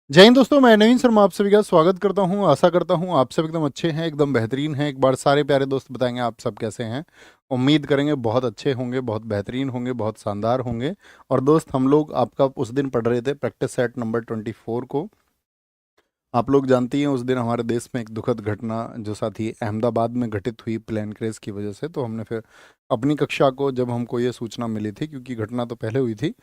जय हिंद दोस्तों, मैं नवीन शर्मा आप सभी का स्वागत करता हूं। आशा करता हूं आप सब एकदम अच्छे हैं, एकदम बेहतरीन हैं। एक बार सारे प्यारे दोस्त बताएंगे आप सब कैसे हैं। उम्मीद करेंगे बहुत अच्छे होंगे, बहुत बेहतरीन होंगे, बहुत शानदार होंगे। और दोस्त, हम लोग आपका उस दिन पढ़ रहे थे प्रैक्टिस सेट नंबर 24 को। आप लोग जानती हैं उस दिन हमारे देश में एक दुखद घटना जो साथी अहमदाबाद में घटित हुई प्लेन क्रैश की वजह से। तो हमने फिर अपनी कक्षा को, जब हमको ये सूचना मिली थी, क्योंकि घटना तो पहले हुई थी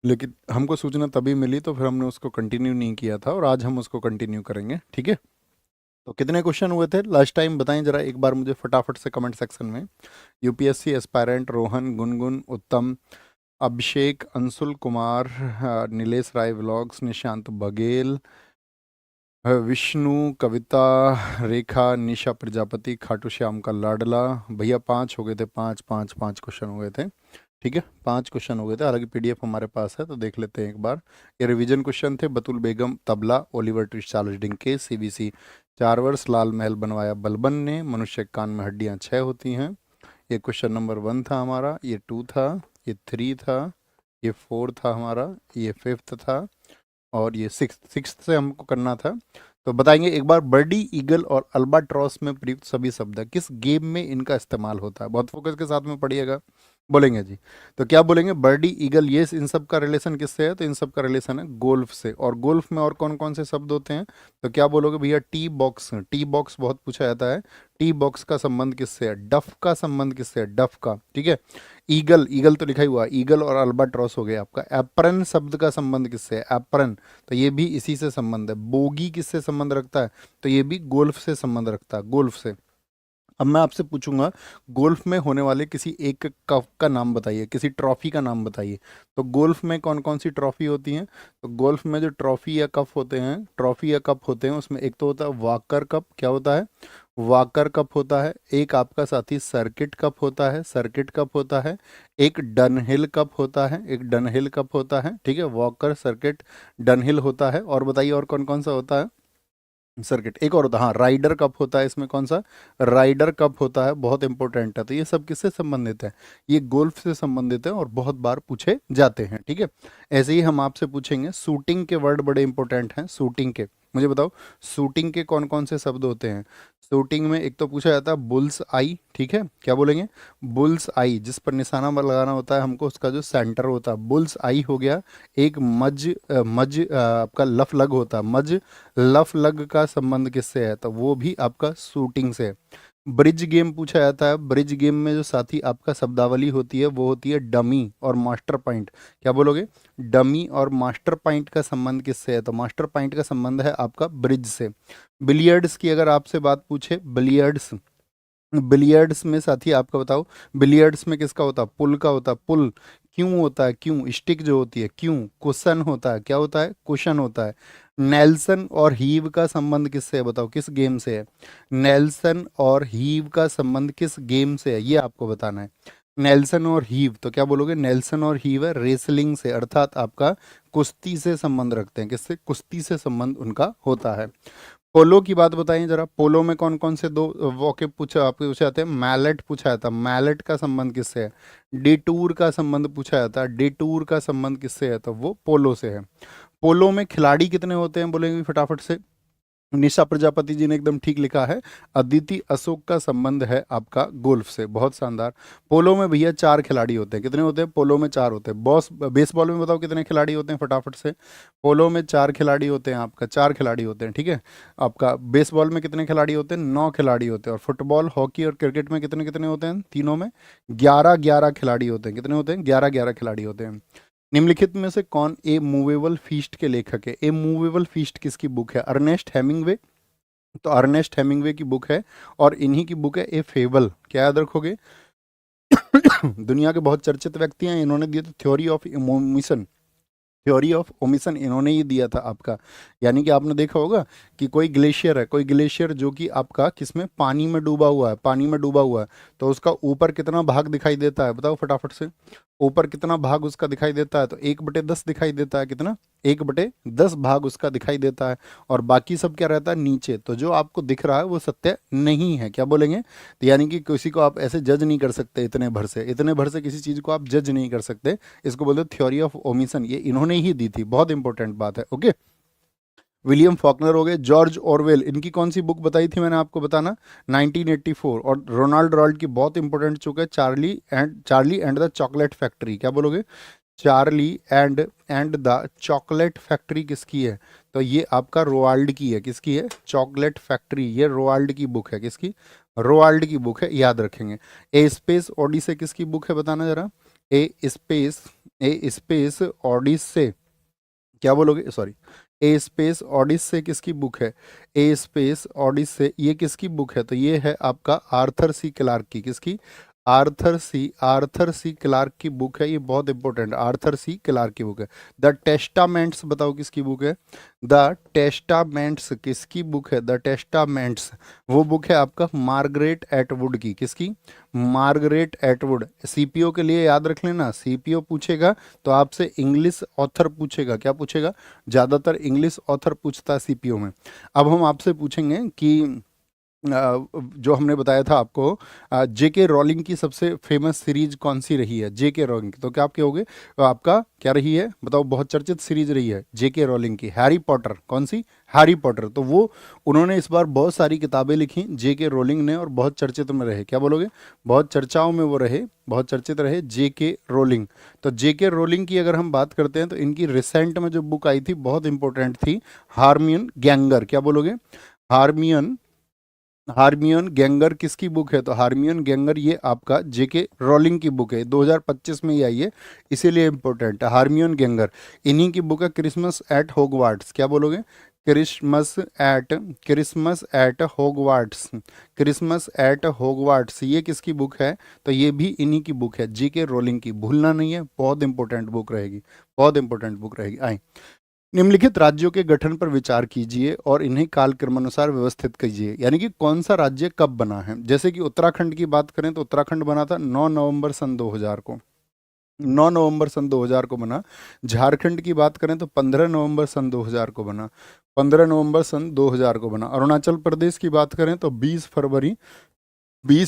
लेकिन हमको सूचना तभी मिली, तो फिर हमने उसको कंटिन्यू नहीं किया था और आज हम उसको कंटिन्यू करेंगे। ठीक है, तो कितने क्वेश्चन हुए थे लास्ट टाइम बताएं जरा एक बार मुझे फटाफट से कमेंट सेक्शन में। यूपीएससी एस्पायरेंट रोहन, गुनगुन, उत्तम, अभिषेक, अंशुल कुमार, नीलेश राय व्लॉग्स, निशांत बघेल, विष्णु, कविता, रेखा, निशा प्रजापति, खाटू श्याम का लाडला। भैया 5 हो गए थे, 5 5 5 क्वेश्चन हो गए थे। ठीक है, 5 क्वेश्चन हो गए थे। हालांकि पीडीएफ हमारे पास है तो देख लेते हैं एक बार। ये रिवीजन क्वेश्चन थे। Batul Begum tabla, Oliver Twist Charles Dickens, CBC 4 वर्ष, लाल महल बनवाया बलबन ने, मनुष्य के कान में हड्डियां 6 होती हैं। ये क्वेश्चन नंबर 1 था हमारा, ये 2 था, ये 3 था, ये 4 था हमारा, ये 5th था और ये 6th से हमको करना था। तो बताएंगे एक बार, बर्डी, ईगल और अल्बाट्रॉस में प्रयुक्त सभी शब्द है, किस गेम में इनका इस्तेमाल होता है। बहुत फोकस के साथ में पढ़िएगा, बोलेंगे जी। तो क्या बोलेंगे, बर्डी, ईगल, ये इन सब का रिलेशन किससे है? तो इन सब का रिलेशन है गोल्फ से। और गोल्फ में और कौन कौन से शब्द होते हैं? तो क्या बोलोगे भैया, टी बॉक्स। टी बॉक्स बहुत पूछा जाता है। टी बॉक्स का संबंध किससे है? डफ का संबंध किससे है? डफ का। ठीक है, ईगल, ईगल तो लिखा ही हुआ, ईगल और अल्बाट्रॉस हो गया आपका। एप्रन शब्द का संबंध किससे है? एप्रन, तो ये भी इसी से संबंध है। बोगी किससे संबंध रखता है? तो ये भी गोल्फ से संबंध रखता है, गोल्फ से। अब मैं आपसे पूछूंगा, गोल्फ में होने वाले किसी एक कप का नाम बताइए, किसी ट्रॉफी का नाम बताइए। तो गोल्फ में कौन कौन सी ट्रॉफी होती हैं? तो गोल्फ में जो ट्रॉफी या कप होते हैं, ट्रॉफी या कप होते हैं, उसमें एक तो होता है वाकर कप। क्या होता है? वाकर कप होता है। एक आपका साथी सर्किट कप होता है, सर्किट कप होता है। एक डनहिल कप होता है, एक डनहिल कप होता है। ठीक है, वॉकर, सर्किट, डनहिल होता है। और बताइए और कौन कौन सा होता है? सर्किट। एक और होता है, हाँ, राइडर कप होता है। इसमें कौन सा? राइडर कप होता है, बहुत इंपॉर्टेंट है। तो ये सब किससे संबंधित है? ये गोल्फ से संबंधित है और बहुत बार पूछे जाते हैं। ठीक है, ऐसे ही हम आपसे पूछेंगे, शूटिंग के वर्ड बड़े इंपॉर्टेंट हैं। शूटिंग के मुझे बताओ, शूटिंग के कौन कौन से शब्द होते हैं? शूटिंग में एक तो पूछा जाता है बुल्स आई। ठीक है, क्या बोलेंगे? बुल्स आई, जिस पर निशाना लगाना होता है हमको, उसका जो सेंटर होता है, बुल्स आई हो गया। एक आपका लफ लग होता है, मज लफ लग का संबंध किससे है? तो वो भी आपका शूटिंग से है। ब्रिज गेम पूछा जाता है। ब्रिज गेम में जो साथी आपका शब्दावली होती है वो होती है डमी और मास्टर पॉइंट। क्या बोलोगे? डमी और मास्टर पॉइंट का संबंध किससे है? तो मास्टर पॉइंट का संबंध है आपका ब्रिज से। बिलियर्ड्स की अगर आपसे बात पूछे, बिलियर्ड्स, बिलियर्ड्स में साथी आपका बताओ, बिलियर्ड्स में किसका होता है? पुल का होता है। पुल क्यों होता है? क्यों स्टिक जो होती है, क्यों? कुशन होता है। क्या होता है? कुशन होता है। नेल्सन और हीव का संबंध किससे है? बताओ किस गेम से है? नेल्सन और हीव का संबंध किस गेम से है, ये आपको बताना है। नेल्सन और हीव, तो क्या बोलोगे? नेल्सन और हीव है रेसलिंग से, अर्थात आपका कुश्ती से संबंध रखते हैं। किससे? कुश्ती से संबंध उनका होता है। पोलो की बात बताइए जरा। पोलो में कौन कौन से दो वॉकेब पूछा आपके पूछे जाते हैं? मैलेट पूछा जाता है। मैलेट का संबंध किससे है? डिटूर का संबंध पूछा जाता है। डिटूर का संबंध किससे है? तो वो पोलो से है। पोलो में खिलाड़ी कितने होते हैं, बोलेंगे फटाफट से? निशा प्रजापति जी ने एकदम ठीक लिखा है, अदिति अशोक का संबंध है आपका गोल्फ से। बहुत शानदार। पोलो में भैया 4 खिलाड़ी होते हैं। कितने होते हैं? पोलो में 4 होते हैं। बॉस बेसबॉल में बताओ कितने खिलाड़ी होते हैं फटाफट से? पोलो में 4 खिलाड़ी होते हैं आपका, 4 खिलाड़ी होते हैं। ठीक है, आपका बेसबॉल में कितने खिलाड़ी होते हैं? 9 खिलाड़ी होते हैं। और फुटबॉल, हॉकी और क्रिकेट में कितने कितने होते हैं? तीनों में 11 खिलाड़ी होते हैं। कितने होते हैं? 11 खिलाड़ी होते हैं। निम्नलिखित में से कौन ए मूवेबल फीस्ट के लेखक है? ए मूवेबल फीस्ट किसकी बुक है? Ernest Hemingway. तो अर्नेस्ट हेमिंगवे की बुक है। और इन्हीं की बुक है ए फेबल। क्या याद रखोगे? दुनिया के बहुत चर्चित व्यक्ति हैं, इन्होंने दिया था theory of emotion. Theory of omission इन्होंने ही दिया था आपका। यानी कि आपने देखा होगा कि कोई ग्लेशियर है, कोई ग्लेशियर जो कि आपका किसमें, पानी में डूबा हुआ है, पानी में डूबा हुआ है। तो उसका ऊपर कितना भाग दिखाई देता है? बताओ फटाफट से। ऊपर कितना भाग उसका दिखाई देता है? तो 1/10 दिखाई देता है। कितना? 1/10 भाग उसका दिखाई देता है। और बाकी सब क्या रहता है? नीचे। तो जो आपको दिख रहा है वो सत्य नहीं है। क्या बोलेंगे? तो यानी कि किसी को आप ऐसे जज नहीं कर सकते, इतने भर से, इतने भर से किसी चीज को आप जज नहीं कर सकते। इसको बोलते थ्योरी ऑफ ओमिशन, ये इन्होंने ही दी थी। बहुत इंपॉर्टेंट बात है। ओके, विलियम फॉकनर हो गए, जॉर्ज ऑरवेल, इनकी कौन सी बुक बताई थी मैंने आपको बताना, 1984। और रोनाल्ड रॉल्ड की बहुत इंपॉर्टेंट चुका है, Charlie and the chocolate factory, क्या बोलोगे, Charlie and the chocolate factory किसकी है, तो ये आपका रोवाल्ड की है, किसकी है, चॉकलेट फैक्ट्री, ये रोवाल्ड की बुक है, किसकी, रोवाल्ड की बुक है, याद रखेंगे। ए स्पेस ओडिसे किसकी बुक है बताना जरा, ए स्पेस ओडिसे, क्या बोलोगे, सॉरी, ए स्पेस ऑडिसे किसकी बुक है, ए स्पेस ऑडिसे ये किसकी बुक है, तो ये है आपका आर्थर सी क्लार्क की, किसकी, आर्थर सी क्लार्क की बुक है, ये बहुत इंपॉर्टेंट, आर्थर सी क्लार्क की बुक है। द टेस्टामेंट्स बताओ किसकी बुक है, द टेस्टामेंट्स किसकी बुक है, द टेस्टामेंट्स वो बुक है आपका मार्गरेट एटवुड की, किसकी, मार्गरेट एटवुड। सीपीओ के लिए याद रख लेना, सीपीओ पूछेगा तो आपसे इंग्लिश ऑथर पूछेगा, क्या पूछेगा, ज़्यादातर इंग्लिश ऑथर पूछता है सीपीओ में। अब हम आपसे पूछेंगे कि जो हमने बताया था आपको, जेके रोलिंग की सबसे फेमस सीरीज कौन सी रही है, जेके रोलिंग की, तो क्या आप कहोगे, तो आपका क्या रही है बताओ, बहुत चर्चित सीरीज रही है जेके रोलिंग की, हैरी पॉटर, कौन सी, हैरी पॉटर, तो वो उन्होंने इस बार बहुत सारी किताबें लिखी जेके रोलिंग ने, और बहुत चर्चित में रहे, क्या बोलोगे, बहुत चर्चाओं में वो रहे, बहुत चर्चित रहे जेके रोलिंग। तो जेके रोलिंग की अगर हम बात करते हैं तो इनकी रिसेंट में जो बुक आई थी बहुत इंपॉर्टेंट थी, हार्मियन गैंगर, क्या बोलोगे, हार्मियन हार्मियन गैंगर किसकी बुक है, तो हार्मियन गैंगर ये आपका जेके रोलिंग की बुक है, 2025 में ही आई है, इसीलिए इंपॉर्टेंट है, हार्मियन गैंगर। इन्हीं की बुक है क्रिसमस एट होगवार्ट्स, क्या बोलोगे, क्रिसमस एट होगवार्ट्स, क्रिसमस एट होगवार्ट्स ये किसकी बुक है, तो ये भी इन्हीं की बुक है, जेके रोलिंग की, भूलना नहीं है, बहुत इंपॉर्टेंट बुक रहेगी, बहुत इंपॉर्टेंट बुक रहेगी। आए, निम्नलिखित राज्यों के गठन पर विचार कीजिए और इन्हें कालक्रमानुसार व्यवस्थित कीजिए, यानी कि कौन सा राज्य कब बना है। जैसे कि उत्तराखंड की बात करें तो उत्तराखंड बना था 9 नवंबर सन 2000 को, 9 नवंबर सन 2000 को बना। झारखंड की बात करें तो 15 नवंबर सन 2000 को बना, 15 नवंबर सन 2000 को बना। अरुणाचल प्रदेश की बात करें तो 20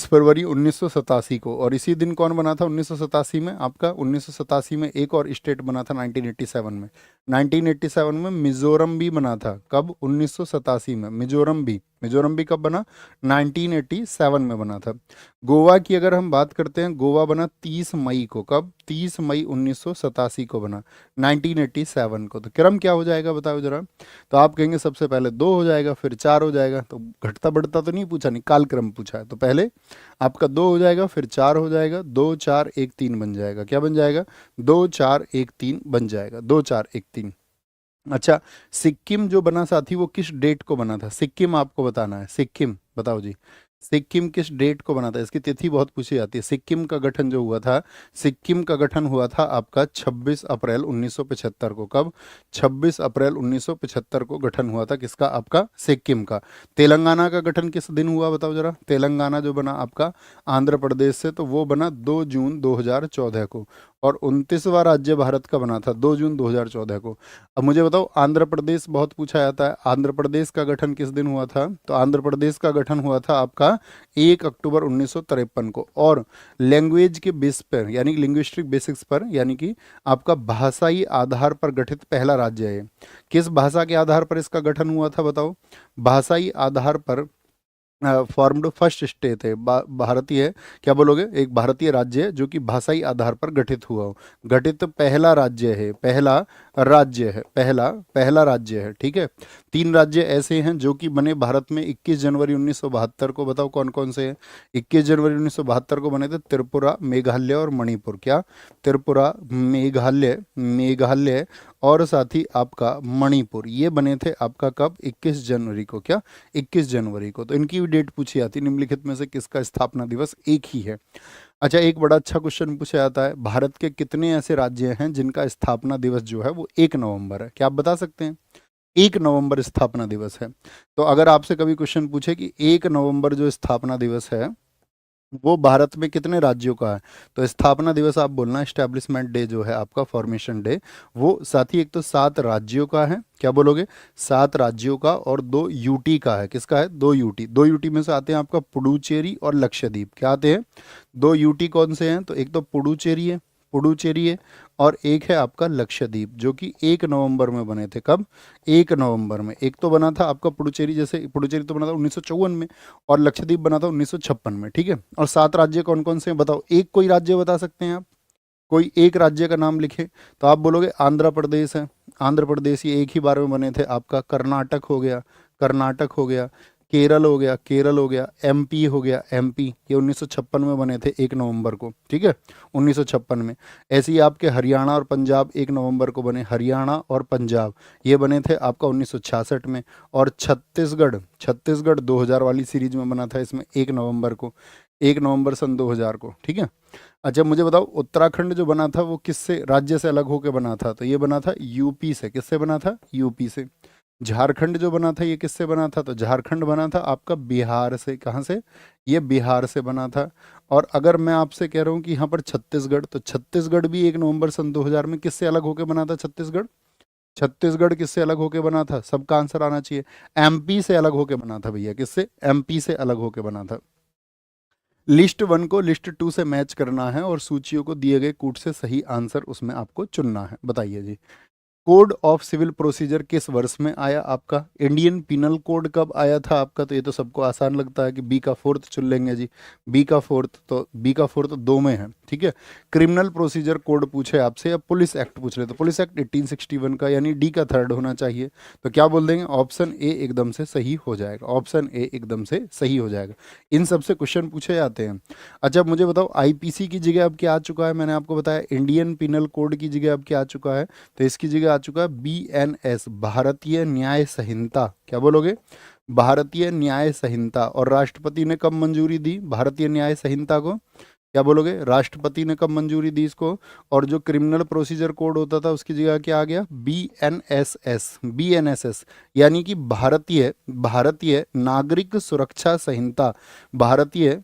फरवरी 1987 को, और इसी दिन कौन बना था 1987 में, आपका 1987 में एक और स्टेट बना था 1987 में, 1987 में मिजोरम भी बना था, कब, 1987 में, मिजोरम भी कब बना, 1987 में बना था। गोवा की अगर हम बात करते हैं, गोवा बना 30 मई को, कब, 30 मई 1987 को बना, 1987 को। तो क्रम क्या हो जाएगा बताओ जरा, तो आप कहेंगे सबसे पहले 2 हो जाएगा, फिर 4 हो जाएगा, तो घटता बढ़ता तो नहीं पूछा, नहीं काल क्रम पूछा है, तो पहले आपका 2 हो जाएगा, फिर 4 हो जाएगा, 2 4 1 3 बन जाएगा, क्या बन जाएगा, 2 4 1 3 बन जाएगा, 2 4 1 3। अच्छा, सिक्किम जो बना साथी वो किस डेट को बना था, सिक्किम आपको बताना है, सिक्किम बताओ जी, सिक्किम किस डेट को बना था, इसकी तिथि बहुत पूछी जाती है। सिक्किम का गठन जो हुआ था, सिक्किम का गठन हुआ था आपका 26 अप्रैल 1975 को, कब, 26 अप्रैल 1975 को गठन हुआ था, किसका, आपका सिक्किम का। तेलंगाना का गठन किस दिन हुआ बताओ जरा, तेलंगाना जो बना आपका आंध्र प्रदेश से, तो वो बना 2 जून 2014 को, और 29वां राज्य भारत का बना था 2 जून 2014 को। अब मुझे बताओ, आंध्र प्रदेश बहुत पूछा जाता है, आंध्र प्रदेश का गठन किस दिन हुआ था, तो आंध्र प्रदेश का गठन हुआ था आपका 1 अक्टूबर 1953 को, और लैंग्वेज के बेस पर, यानी कि लिंग्विस्टिक बेसिक्स पर, यानी कि आपका भाषाई आधार पर गठित पहला राज्य है। किस भाषा के आधार पर इसका गठन हुआ था बताओ, भाषाई आधार पर फॉर्म्ड फर्स्ट स्टेट है, भारतीय, क्या बोलोगे, एक भारतीय राज्य है जो कि भाषाई आधार पर गठित हुआ हो, गठित पहला राज्य है, पहला राज्य है, ठीक है। 3 राज्य ऐसे हैं जो कि बने भारत में 21 जनवरी 1972 को, बताओ कौन कौन से हैं, 21 जनवरी 1972 को बने थे, त्रिपुरा, मेघालय और मणिपुर, क्या, त्रिपुरा, मेघालय और साथ ही आपका मणिपुर, ये बने थे आपका कब, 21 जनवरी को, क्या, 21 जनवरी को। तो इनकी भी डेट पूछी जाती है, निम्नलिखित में से किसका स्थापना दिवस एक ही है। अच्छा, एक बड़ा अच्छा क्वेश्चन पूछा जाता है, भारत के कितने ऐसे राज्य हैं जिनका स्थापना दिवस जो है वो 1 नवंबर है, क्या आप बता सकते हैं, 1 नवंबर स्थापना दिवस है। तो अगर आपसे कभी क्वेश्चन पूछे कि 1 नवंबर जो स्थापना दिवस है वो भारत में कितने राज्यों का है, तो स्थापना दिवस आप बोलना, एस्टैब्लिशमेंट डे जो है आपका, फॉर्मेशन डे, वो साथी एक तो 7 राज्यों का है, क्या बोलोगे, 7 राज्यों का, और 2 यूटी का है, किसका है, 2 यूटी, 2 यूटी में से आते हैं आपका पुडुचेरी और लक्षद्वीप, क्या आते हैं, 2 यूटी कौन से हैं, तो एक तो पुडुचेरी है, पुडुचेरी है और एक है आपका लक्षद्वीप, जो कि 1 नवंबर में बने थे। कब? 1 नवंबर में। एक तो बना था आपका पुडुचेरी, जैसे पुडुचेरी तो बना था 1954 में और लक्षद्वीप बना था 1956 में, ठीक है। और 7 राज्य कौन कौन से हैं बताओ, एक कोई राज्य बता सकते हैं आप? कोई एक राज्य का नाम लिखे तो आप बोलोगे आंध्र प्रदेश है। आंध्र प्रदेश ये एक ही बार में बने थे। आपका कर्नाटक हो गया, कर्नाटक हो गया, केरल हो गया, केरल हो गया, एमपी हो गया, एमपी ये 1956 में बने थे 1 नवंबर को, ठीक है, 1956 में। ऐसे ही आपके हरियाणा और पंजाब 1 नवंबर को बने, हरियाणा और पंजाब ये बने थे आपका 1966 में। और छत्तीसगढ़, छत्तीसगढ़ 2000 वाली सीरीज में बना था इसमें 1 नवंबर को, 1 नवंबर सन 2000 को, ठीक है। अच्छा मुझे बताओ उत्तराखंड जो बना था वो किससे राज्य से अलग होकर बना था? तो ये बना था यूपी से। किससे बना था? यूपी से। झारखंड जो बना था ये किससे बना था? तो झारखंड बना था आपका बिहार से। कहाँ से? ये बिहार से बना था। और अगर मैं आपसे कह रहा हूँ कि यहाँ पर छत्तीसगढ़, तो छत्तीसगढ़ भी 1 नवंबर सन 2000 में किससे अलग होकर बना था? छत्तीसगढ़, छत्तीसगढ़ किससे अलग होकर बना था? सबका आंसर आना चाहिए। एमपी से अलग होकर बना था भैया। किससे? एमपी से अलग होकर बना था। लिस्ट 1 को लिस्ट 2 से मैच करना है और सूचियों को दिए गए कूट से सही आंसर उसमें आपको चुनना है। बताइए जी। कोड ऑफ सिविल प्रोसीजर किस वर्ष में आया आपका? इंडियन पिनल कोड कब आया था आपका? तो ये तो सबको आसान लगता है कि बी का फोर्थ चुन लेंगे जी। बी का फोर्थ, तो बी का फोर्थ 2 में है, ठीक है। क्रिमिनल प्रोसीजर कोड पूछे आपसे या पुलिस एक्ट पूछ ले तो पुलिस एक्ट 1861 का, यानी डी का थर्ड होना चाहिए। तो क्या बोल देंगे? ऑप्शन ए एकदम से सही हो जाएगा। ऑप्शन ए एकदम से सही हो जाएगा। इन सबसे क्वेश्चन पूछे जाते हैं। अच्छा मुझे बताओ आईपीसी की जगह अब क्या आ चुका है? मैंने आपको बताया इंडियन पिनल कोड की जगह अब क्या आ चुका है? तो इसकी जगह आ चुका है बीएनएस, भारतीय न्याय संहिता। क्या बोलोगे? भारतीय न्याय संहिता। और राष्ट्रपति ने कब मंजूरी दी भारतीय न्याय संहिता को? क्या बोलोगे? राष्ट्रपति ने कब मंजूरी दी इसको? और जो क्रिमिनल प्रोसीजर कोड होता था उसकी जगह क्या आ गया? बीएनएसएस, बीएनएसएस, यानी कि भारतीय भारतीय नागरिक सुरक्षा संहिता। भारतीय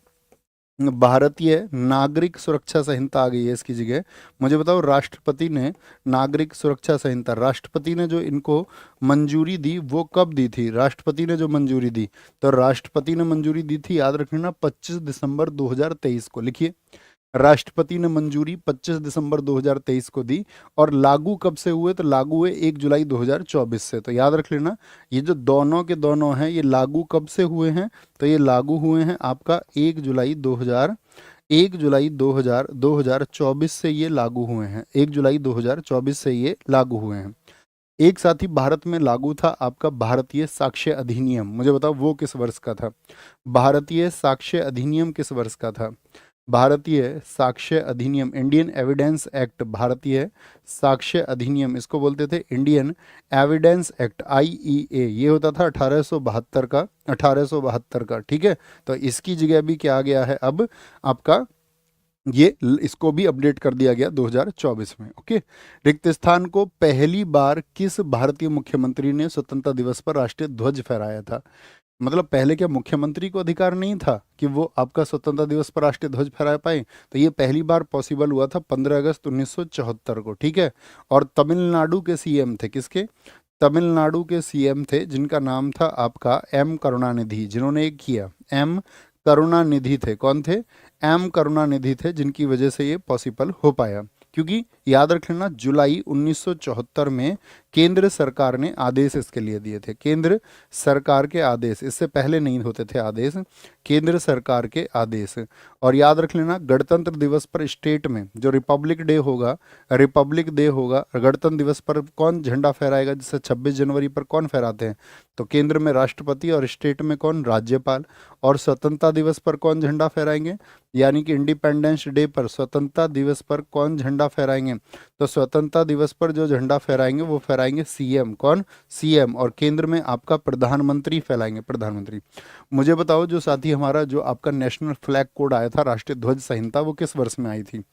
भारतीय नागरिक सुरक्षा संहिता आ गई है इसकी जगह। मुझे बताओ राष्ट्रपति ने नागरिक सुरक्षा संहिता, राष्ट्रपति ने जो इनको मंजूरी दी वो कब दी थी? राष्ट्रपति ने जो मंजूरी दी, तो राष्ट्रपति ने मंजूरी दी थी, याद रखना, 25 दिसंबर 2023 को। लिखिए, राष्ट्रपति ने मंजूरी 25 दिसंबर 2023 को दी। और लागू कब से हुए? तो लागू हुए 1 जुलाई 2024 से। तो याद रख लेना ये जो दोनों के दोनों हैं ये लागू कब से हुए हैं? तो ये लागू हुए हैं आपका 1 जुलाई 2024 से ये लागू हुए हैं। 1 जुलाई 2024 से ये लागू हुए हैं। एक साथ ही भारत में लागू था आपका भारतीय साक्ष्य अधिनियम। मुझे बताओ वो किस वर्ष का था? भारतीय साक्ष्य अधिनियम किस वर्ष का था? भारतीय साक्ष्य अधिनियम, इंडियन एविडेंस एक्ट, भारतीय साक्ष्य अधिनियम, इसको बोलते थे इंडियन एविडेंस एक्ट, आईईए। ये होता था 1872 का, 1872 का, ठीक है। तो इसकी जगह भी क्या आ गया है अब आपका? इसको भी अपडेट कर दिया गया 2024 में। ओके। रिक्त स्थान को पहली बार किस भारतीय मुख्यमंत्री ने स्वतंत्रता दिवस पर राष्ट्रीय ध्वज फहराया था? मतलब पहले क्या मुख्यमंत्री को अधिकार नहीं था कि वो आपका स्वतंत्रता दिवस पर राष्ट्रीय ध्वज फहरा पाए? तो ये पहली बार पॉसिबल हुआ था 15 अगस्त 1974 को, ठीक है। और तमिलनाडु के सीएम थे, किसके? तमिलनाडु के सीएम थे जिनका नाम था आपका एम करुणानिधि, जिन्होंने एक किया, एम करुणानिधि थे। कौन थे? एम करुणानिधि थे, जिनकी वजह से ये पॉसिबल हो पाया। क्योंकि याद रख लेना जुलाई 1974 में केंद्र सरकार ने आदेश इसके लिए दिए थे। केंद्र सरकार के आदेश, इससे पहले नहीं होते थे आदेश, केंद्र सरकार के आदेश। और याद रख लेना गणतंत्र दिवस पर स्टेट में जो रिपब्लिक डे होगा, रिपब्लिक डे होगा, गणतंत्र दिवस पर कौन झंडा फहराएगा? जैसे 26 जनवरी पर कौन फहराते हैं? तो केंद्र में राष्ट्रपति और स्टेट में कौन? राज्यपाल। और स्वतंत्रता दिवस पर कौन झंडा फहराएंगे? यानी कि इंडिपेंडेंस डे पर, स्वतंत्रता दिवस पर कौन झंडा फहराएंगे? तो स्वतंत्रता दिवस पर जो झंडा फहराएंगे वो फहराएंगे सीएम। कौन? सीएम। और केंद्र में आपका प्रधानमंत्री फहराएंगे, प्रधानमंत्री। मुझे बताओ जो साथी हमारा जो आपका नेशनल फ्लैग कोड आया था, राष्ट्रीय ध्वज संहिता, वो किस वर्ष में आई थी?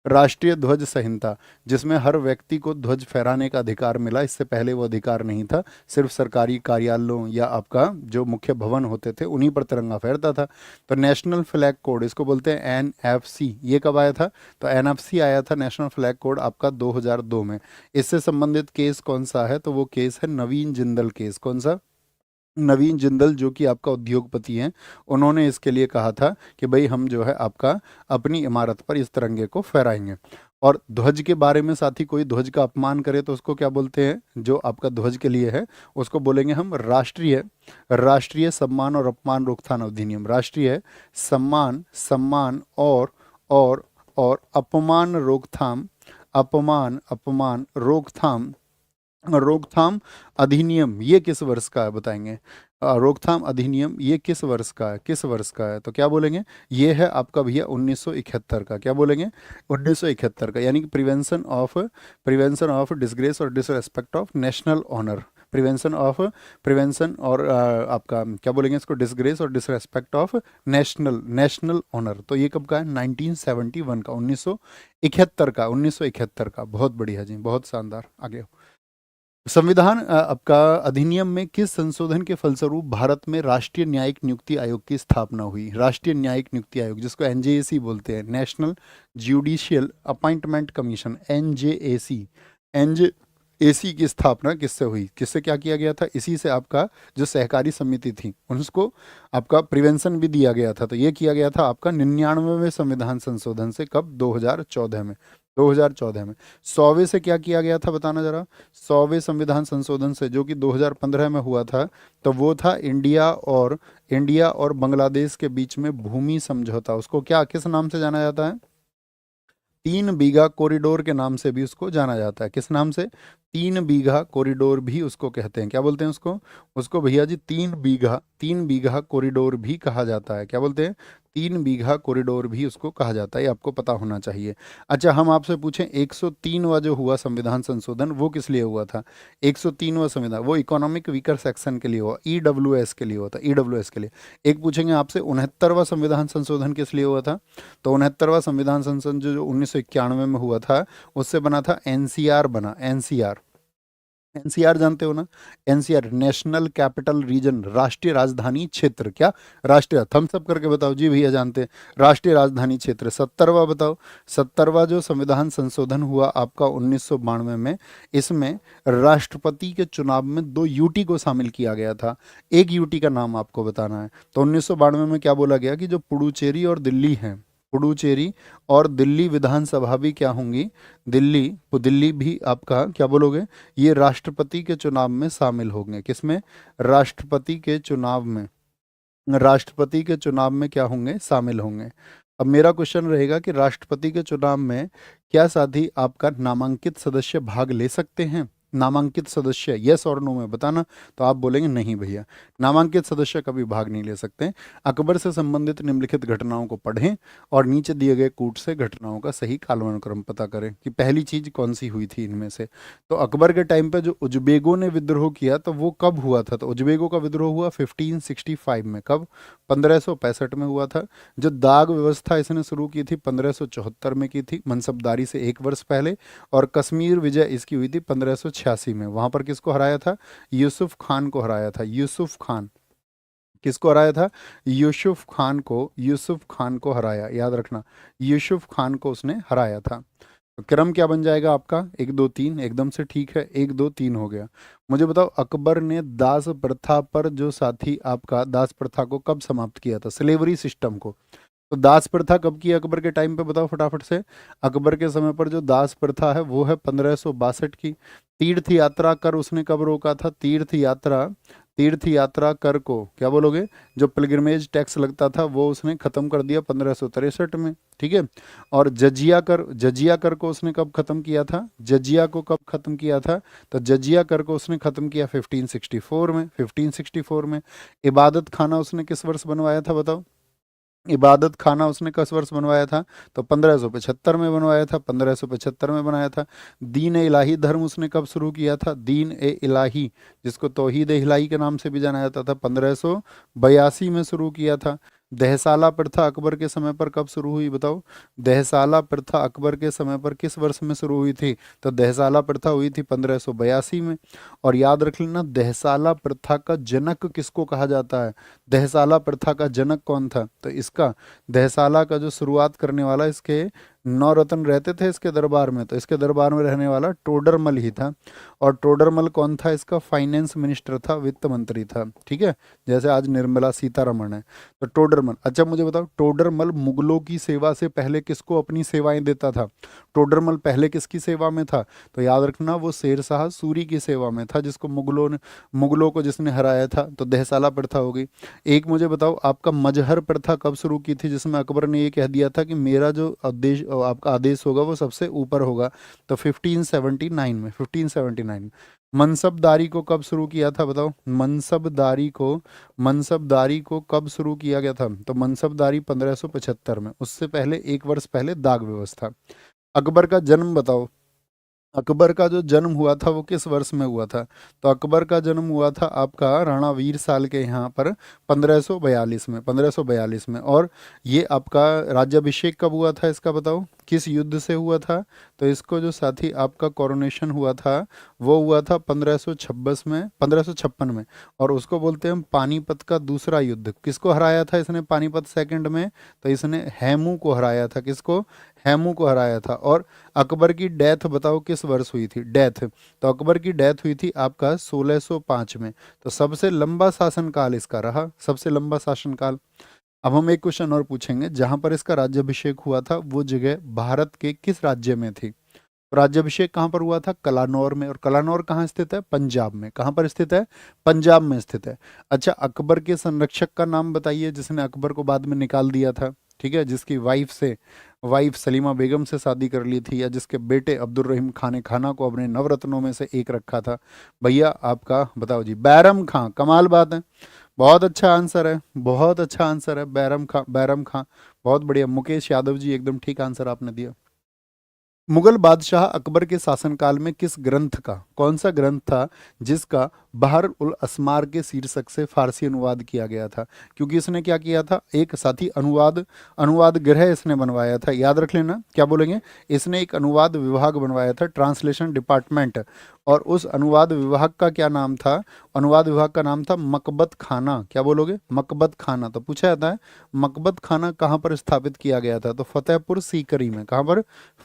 राष्ट्रीय ध्वज संहिता, जिसमें हर व्यक्ति को ध्वज फहराने का अधिकार मिला। इससे पहले वो अधिकार नहीं था, सिर्फ सरकारी कार्यालयों या आपका जो मुख्य भवन होते थे उन्हीं पर तिरंगा फहरता था। तो नेशनल फ्लैग कोड, इसको बोलते हैं एनएफसी। ये कब आया था? तो एनएफसी आया था, नेशनल फ्लैग कोड, आपका 2002 में। इससे संबंधित केस कौन सा है? तो वो केस है नवीन जिंदल केस। कौन सा? नवीन जिंदल, जो कि आपका उद्योगपति हैं, उन्होंने इसके लिए कहा था कि भाई हम जो है आपका अपनी इमारत पर इस तिरंगे को फहराएंगे। और ध्वज के बारे में साथी कोई ध्वज का अपमान करे तो उसको क्या बोलते हैं, जो आपका ध्वज के लिए है उसको बोलेंगे हम राष्ट्रीय राष्ट्रीय सम्मान और अपमान रोकथाम अधिनियम। राष्ट्रीय सम्मान सम्मान और अपमान रोकथाम अपमान अपमान रोकथाम रोकथाम अधिनियम ये किस वर्ष का है बताएंगे। रोकथाम अधिनियम ये किस वर्ष का है, किस वर्ष का है, तो क्या बोलेंगे, ये है आपका भैया 1971 का। क्या बोलेंगे, 1971 का, यानी कि प्रिवेंशन ऑफ डिसग्रेस और disrespect of national honour, prevention और आपका क्या बोलेंगे इसको, डिसग्रेस और डिसरेस्पेक्ट ऑफ नेशनल ऑनर। तो ये कब का है, 1971 का, 1971 का। बहुत बढ़िया जी, बहुत शानदार। आगे संविधान आपका अधिनियम में किस संशोधन के फलस्वरूप भारत में राष्ट्रीय न्यायिक नियुक्ति आयोग की स्थापना हुई। राष्ट्रीय न्यायिक नियुक्ति आयोग, जिसको एनजेएसी बोलते हैं, national judicial appointment commission, NJAC. NJAC की स्थापना किससे हुई, किससे क्या किया गया था, इसी से आपका जो सहकारी समिति थी उसको आपका प्रिवेंशन भी दिया गया था। तो ये किया गया था आपका 99वें संविधान संशोधन से, कब, 2014 में। 2014 में 100वें से क्या किया गया था बताना जरा, 100वें संविधान संशोधन से जो कि 2015 में हुआ था, तो वो था इंडिया और बांग्लादेश के बीच में भूमि समझौता। उसको क्या, किस नाम से जाना जाता है, 3 बीघा कॉरिडोर के नाम से भी उसको जाना जाता है। किस नाम से, 3 बीघा कॉरिडोर भी उसको कहते हैं। क्या बोलते हैं उसको, उसको भैया जी 3 बीघा कॉरिडोर भी कहा जाता है। क्या बोलते हैं, 3 बीघा कॉरिडोर भी उसको कहा जाता है, ये आपको पता होना चाहिए। अच्छा, हम आपसे पूछें 103वां जो हुआ संविधान संशोधन वो किस लिए हुआ था। 103वां संविधान वो इकोनॉमिक वीकर सेक्शन के लिए हुआ, ईडब्ल्यूएस के लिए हुआ था, ईडब्ल्यूएस के लिए। एक पूछेंगे आपसे 69वां संविधान संशोधन किस लिए हुआ था, तो 69वां संविधान संशोधन जो 1991 में हुआ था उससे बना था एनसीआर बना, एनसीआर। एनसीआर जानते हो ना, एनसीआर नेशनल कैपिटल रीजन, राष्ट्रीय राजधानी क्षेत्र। क्या, राष्ट्रीय, थम्स अप करके बताओ जी भैया जानते हैं, राष्ट्रीय राजधानी क्षेत्र। 70वां बताओ, 70वां जो संविधान संशोधन हुआ आपका 1992 में, इसमें राष्ट्रपति के चुनाव में 2 यूटी को शामिल किया गया था। एक यूटी का नाम आपको बताना है। तो 1992 में क्या बोला गया कि जो पुडुचेरी और दिल्ली हैं, पुडुचेरी और दिल्ली विधानसभा भी क्या होंगी, दिल्ली भी आपका क्या बोलोगे, ये राष्ट्रपति के चुनाव में शामिल होंगे। किसमें, राष्ट्रपति के चुनाव में, राष्ट्रपति के चुनाव में क्या होंगे, शामिल होंगे। अब मेरा क्वेश्चन रहेगा कि राष्ट्रपति के चुनाव में क्या साथी आपका नामांकित सदस्य भाग ले सकते हैं, नामांकित सदस्य, यस और नो में बताना। तो आप बोलेंगे नहीं भैया, नामांकित सदस्य कभी भाग नहीं ले सकते। अकबर से संबंधित निम्नलिखित घटनाओं को पढ़ें और नीचे दिए गए कूट से घटनाओं का सही कालानुक्रम पता करें कि पहली चीज कौन सी हुई थी इनमें से। तो अकबर के टाइम पे जो उज्बेगों ने विद्रोह किया तो वो कब हुआ था, तो उज्बेगों का विद्रोह हुआ 1565 में। कब, 1565 में हुआ था। जो दाग व्यवस्था इसने शुरू की थी 1574 में की थी, मनसबदारी से 1 वर्ष पहले। और कश्मीर विजय इसकी हुई थी 1586 में। वहां पर किसको हराया था, यूसुफ खान को हराया था। यूसुफ खान, किसको हराया था, यूसुफ खान को, यूसुफ खान को हराया, याद रखना, यूसुफ खान को उसने हराया था। तो क्रम क्या बन जाएगा आपका, 1 2 3, एकदम से ठीक है, 1 2 3 हो गया। मुझे बताओ अकबर ने दास प्रथा पर जो साथी आपका दास प्रथा को कब समाप्त किया था, स्लेवरी सिस्टम को। तो दास प्रथा कब की अकबर के टाइम पे बताओ फटाफट से। अकबर के समय पर जो दास प्रथा है वो है 1562 की। तीर्थ यात्रा कर उसने कब रोका था, तीर्थ यात्रा कर को क्या बोलोगे, जो पिलग्रिमेज टैक्स लगता था वो उसने खत्म कर दिया 1563 में, ठीक है। और जजिया कर को उसने कब खत्म किया था, जजिया को कब खत्म किया था, तो जजिया कर को उसने खत्म किया 1564 में। इबादत खाना उसने किस वर्ष बनवाया था बताओ, इबादत खाना उसने किस वर्ष बनवाया था, तो 1575 में बनवाया था, 1575 में बनाया था। दीन ए इलाही धर्म उसने कब शुरू किया था, दीन ए इलाही, जिसको तौहीद ए इलाही के नाम से भी जाना जाता था, 1582 में शुरू किया था। दहसाला प्रथा अकबर के समय पर कब शुरू हुई बताओ, दहसाला प्रथा अकबर के समय पर किस वर्ष में शुरू हुई थी, तो दहसाला प्रथा हुई थी 1582 में। और याद रख लेना दहसाला प्रथा का जनक किसको कहा जाता है, दहसाला प्रथा का जनक कौन था, तो इसका दहसाला का जो शुरुआत करने वाला इसके नौरत्न रहते थे इसके दरबार में, तो इसके दरबार में रहने वाला टोडरमल ही था। और टोडरमल कौन था? इसका फाइनेंस मिनिस्टर था, वित्त मंत्री था, ठीक है, जैसे आज निर्मला सीतारमण है। तो टोडरमल, अच्छा मुझे बताओ, टोडरमल मुगलों की सेवा से पहले किसको अपनी सेवाएं देता था? टोडरमल पहले किसकी सेवा में था? तो याद रखना, वो शेर शाह सूरी की सेवा में था, जिसको मुगलों को जिसने हराया था। तो देहसाला प्रथा होगी। एक मुझे बताओ, आपका मजहर प्रथा कब शुरू की थी, जिसमें अकबर ने ये कह दिया था कि मेरा जो आदेश, आपका आदेश होगा वो सबसे ऊपर होगा? तो 1579 में, 1579 में। मनसबदारी को कब शुरू किया था बताओ? मनसबदारी को कब शुरू किया गया था? तो मनसबदारी 1575 में, उससे पहले 1 वर्ष पहले दाग व्यवस्था। अकबर का जन्म बताओ, अकबर का जो जन्म हुआ था वो किस वर्ष में हुआ था? तो अकबर का जन्म हुआ था आपका राणा वीर साल के यहाँ पर 1542 में, 1542 में। और ये आपका राज्याभिषेक कब हुआ था इसका बताओ, किस युद्ध से हुआ था? तो इसको जो साथी आपका कोरोनेशन हुआ था वो हुआ था 1526 में, 1556 में। और उसको बोलते हैं हम पानीपत का दूसरा युद्ध। किसको हराया था इसने पानीपत सेकंड में? तो इसने हैमू को हराया था। किसको? हैमू को हराया था। और अकबर की डेथ बताओ किस वर्ष हुई थी? डेथ, तो अकबर की डेथ हुई थी आपका 1605 में। तो सबसे लंबा शासनकाल इसका रहा, सबसे लंबा शासनकाल। अब हम एक क्वेश्चन और पूछेंगे, जहां पर इसका राज्याभिषेक हुआ था वो जगह भारत के किस राज्य में थी? तो राज्याभिषेक कहाँ पर हुआ था? कलानौर में। और कलानौर कहाँ स्थित है? पंजाब में। कहाँ पर स्थित है? पंजाब में स्थित है। अच्छा, अकबर के संरक्षक का नाम बताइए, जिसने अकबर को बाद में निकाल दिया था, ठीक है, जिसकी वाइफ सलीमा बेगम से शादी कर ली थी, या जिसके बेटे अब्दुल रहीम खान ने खाना को अपने नवरत्नों में से एक रखा था? भैया आपका बताओ जी, बैरम खां। कमाल बात है, बहुत अच्छा आंसर है, बहुत अच्छा आंसर है, बैरम खां, बैरम खां। बहुत बढ़िया मुकेश यादव जी, एकदम ठीक आंसर आपने दिया। मुगल बादशाह अकबर के शासनकाल में किस ग्रंथ का, कौन सा ग्रंथ था जिसका बहर उल अस्मार के शीर्षक से फारसी अनुवाद किया गया था? क्योंकि इसने क्या किया था, एक साथी अनुवाद गृह इसने बनवाया था। याद रख लेना, क्या बोलेंगे, इसने एक अनुवाद विभाग बनवाया था, ट्रांसलेशन डिपार्टमेंट। और उस अनुवाद विभाग का क्या नाम था? अनुवाद विभाग का नाम था मकबत खाना। क्या बोलोगे? मकबत खाना। तो पूछा जाता है मकबत खाना कहाँ पर स्थापित किया गया था? तो फतेहपुर सीकरी में। कहाँ पर?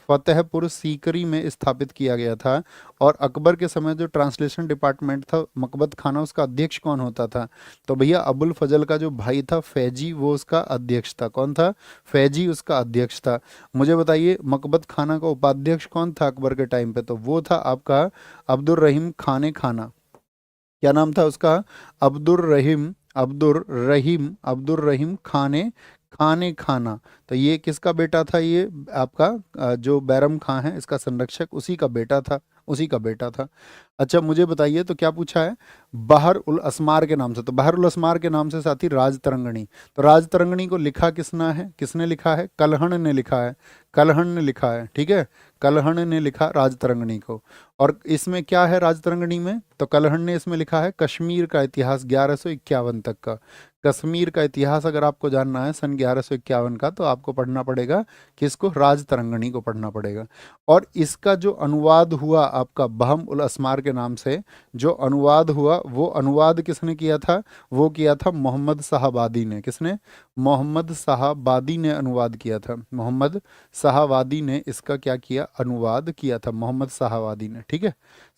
फतेहपुर सीकरी में स्थापित किया गया था। और अकबर के समय जो ट्रांसलेशन डिपार्टमेंट था मकबत खाना, उसका अध्यक्ष कौन होता था? तो भैया अबुल फजल का जो भाई था फैजी, वो उसका अध्यक्ष था। कौन था? फैजी उसका अध्यक्ष था। मुझे बताइए मकबत खाना का उपाध्यक्ष कौन था अकबर के टाइम पे? तो वो था आपका अब्दुल रहीम खाने खाना। क्या नाम था उसका? अब्दुल रहीम खाने खाने खाना। तो ये किसका बेटा था? ये आपका जो बैरम खां है इसका संरक्षक, उसी का बेटा था, उसी का बेटा था। अच्छा मुझे बताइए, तो क्या पूछा है? बहर उल असमार के नाम से। तो बहर उल असमार के नाम से साथी राजतरंगिणी। तो राजतरंगिणी को लिखा किसने लिखा है? कलहण ने लिखा है, कलहण ने लिखा है, ठीक है, कलहण ने लिखा राजतरंगिणी को। और इसमें क्या है राजतरंगिणी में? तो कलहण ने इसमें लिखा है कश्मीर का इतिहास 1151 तक का। कश्मीर का इतिहास अगर आपको जानना है सन 1151 का, तो आपको पढ़ना पड़ेगा किसको? राजतरंगिणी को पढ़ना पड़ेगा। और इसका जो अनुवाद हुआ आपका बहम उल असमार के नाम से, जो अनुवाद हुआ वो अनुवाद किसने किया था? वो किया था मोहम्मद साहबादी ने। किसने? मोहम्मद साहबादी ने अनुवाद किया था। मोहम्मद साहवादी ने इसका क्या किया? अनुवाद किया था, मोहम्मद साहवादी ने, ठीक है,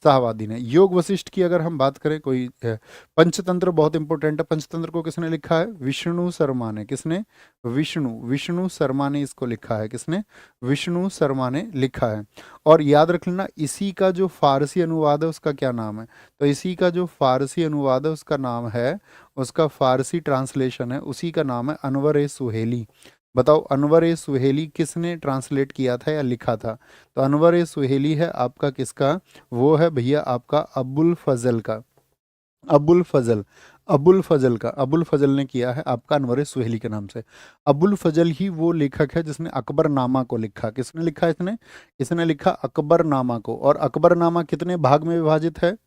साहवादी ने। योग वशिष्ठ की अगर हम बात करें, कोई पंचतंत्र बहुत इंपॉर्टेंट है। पंचतंत्र को किसने लिखा है? विष्णु शर्मा ने। किसने? विष्णु शर्मा ने इसको लिखा है। किसने? विष्णु शर्मा ने लिखा है। और याद रख लेना, इसी का जो फारसी अनुवाद है उसका क्या नाम है? तो इसी का जो फारसी अनुवाद है उसका नाम है, उसका फारसी ट्रांसलेशन है, उसी का नाम है अनवर ए सुहेली। बताओ अनवर ए सुहेली किसने ट्रांसलेट किया था या लिखा था? तो अनवर ए सुहेली है आपका किसका? वो है भैया आपका अबुल फजल का। अबुल फजल, अबुल फजल ने किया है आपका अनवर सुहेली के नाम से। अबुल फजल ही वो लेखक है जिसने अकबरनामा को लिखा। किसने लिखा इसने? इसने लिखा अकबरनामा को। और अकबरनामा कितने भाग में विभाजित है?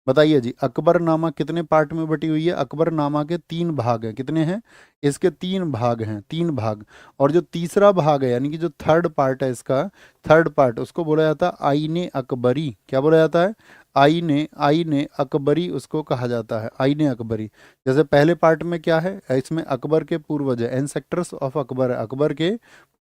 बताइए जी, अकबरनामा कितने पार्ट में बटी हुई है? अकबरनामा के 3 भाग हैं। कितने हैं? इसके 3 भाग हैं, 3 भाग। और जो तीसरा भाग है, यानी कि जो थर्ड पार्ट है इसका, थर्ड पार्ट, उसको बोला जाता है आईने अकबरी। क्या बोला जाता है? आईने अकबरी उसको कहा जाता है, आईने अकबरी। जैसे पहले पार्ट में क्या है, इसमें अकबर के पूर्वज है, एंसेस्टर्स ऑफ अकबर है, अकबर के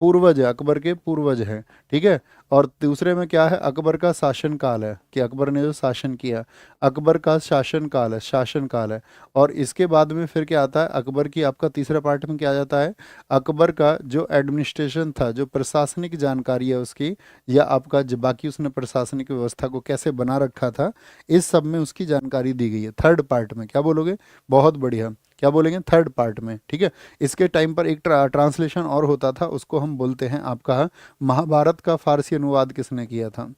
पूर्वज है, अकबर के पूर्वज है, ठीक है। और दूसरे में क्या है, अकबर का शासन काल है, कि अकबर ने जो शासन किया, अकबर का शासन काल है, शासन काल है। और इसके बाद में फिर क्या आता है, अकबर की आपका तीसरे पार्ट में क्या आ जाता है, अकबर का जो एडमिनिस्ट्रेशन था, जो प्रशासनिक जानकारी है उसकी, या आपका जो बाकी उसने प्रशासनिक व्यवस्था को कैसे बना रखा था, इस सब में उसकी जानकारी दी गई है थर्ड पार्ट में। क्या बोलोगे, बहुत बढ़िया, क्या बोलेंगे, थर्ड पार्ट में, ठीक है। इसके टाइम पर एक ट्रांसलेशन और होता था, उसको हम बोलते हैं आपका महाभारत का फारसी अनुवाद किसने किया था,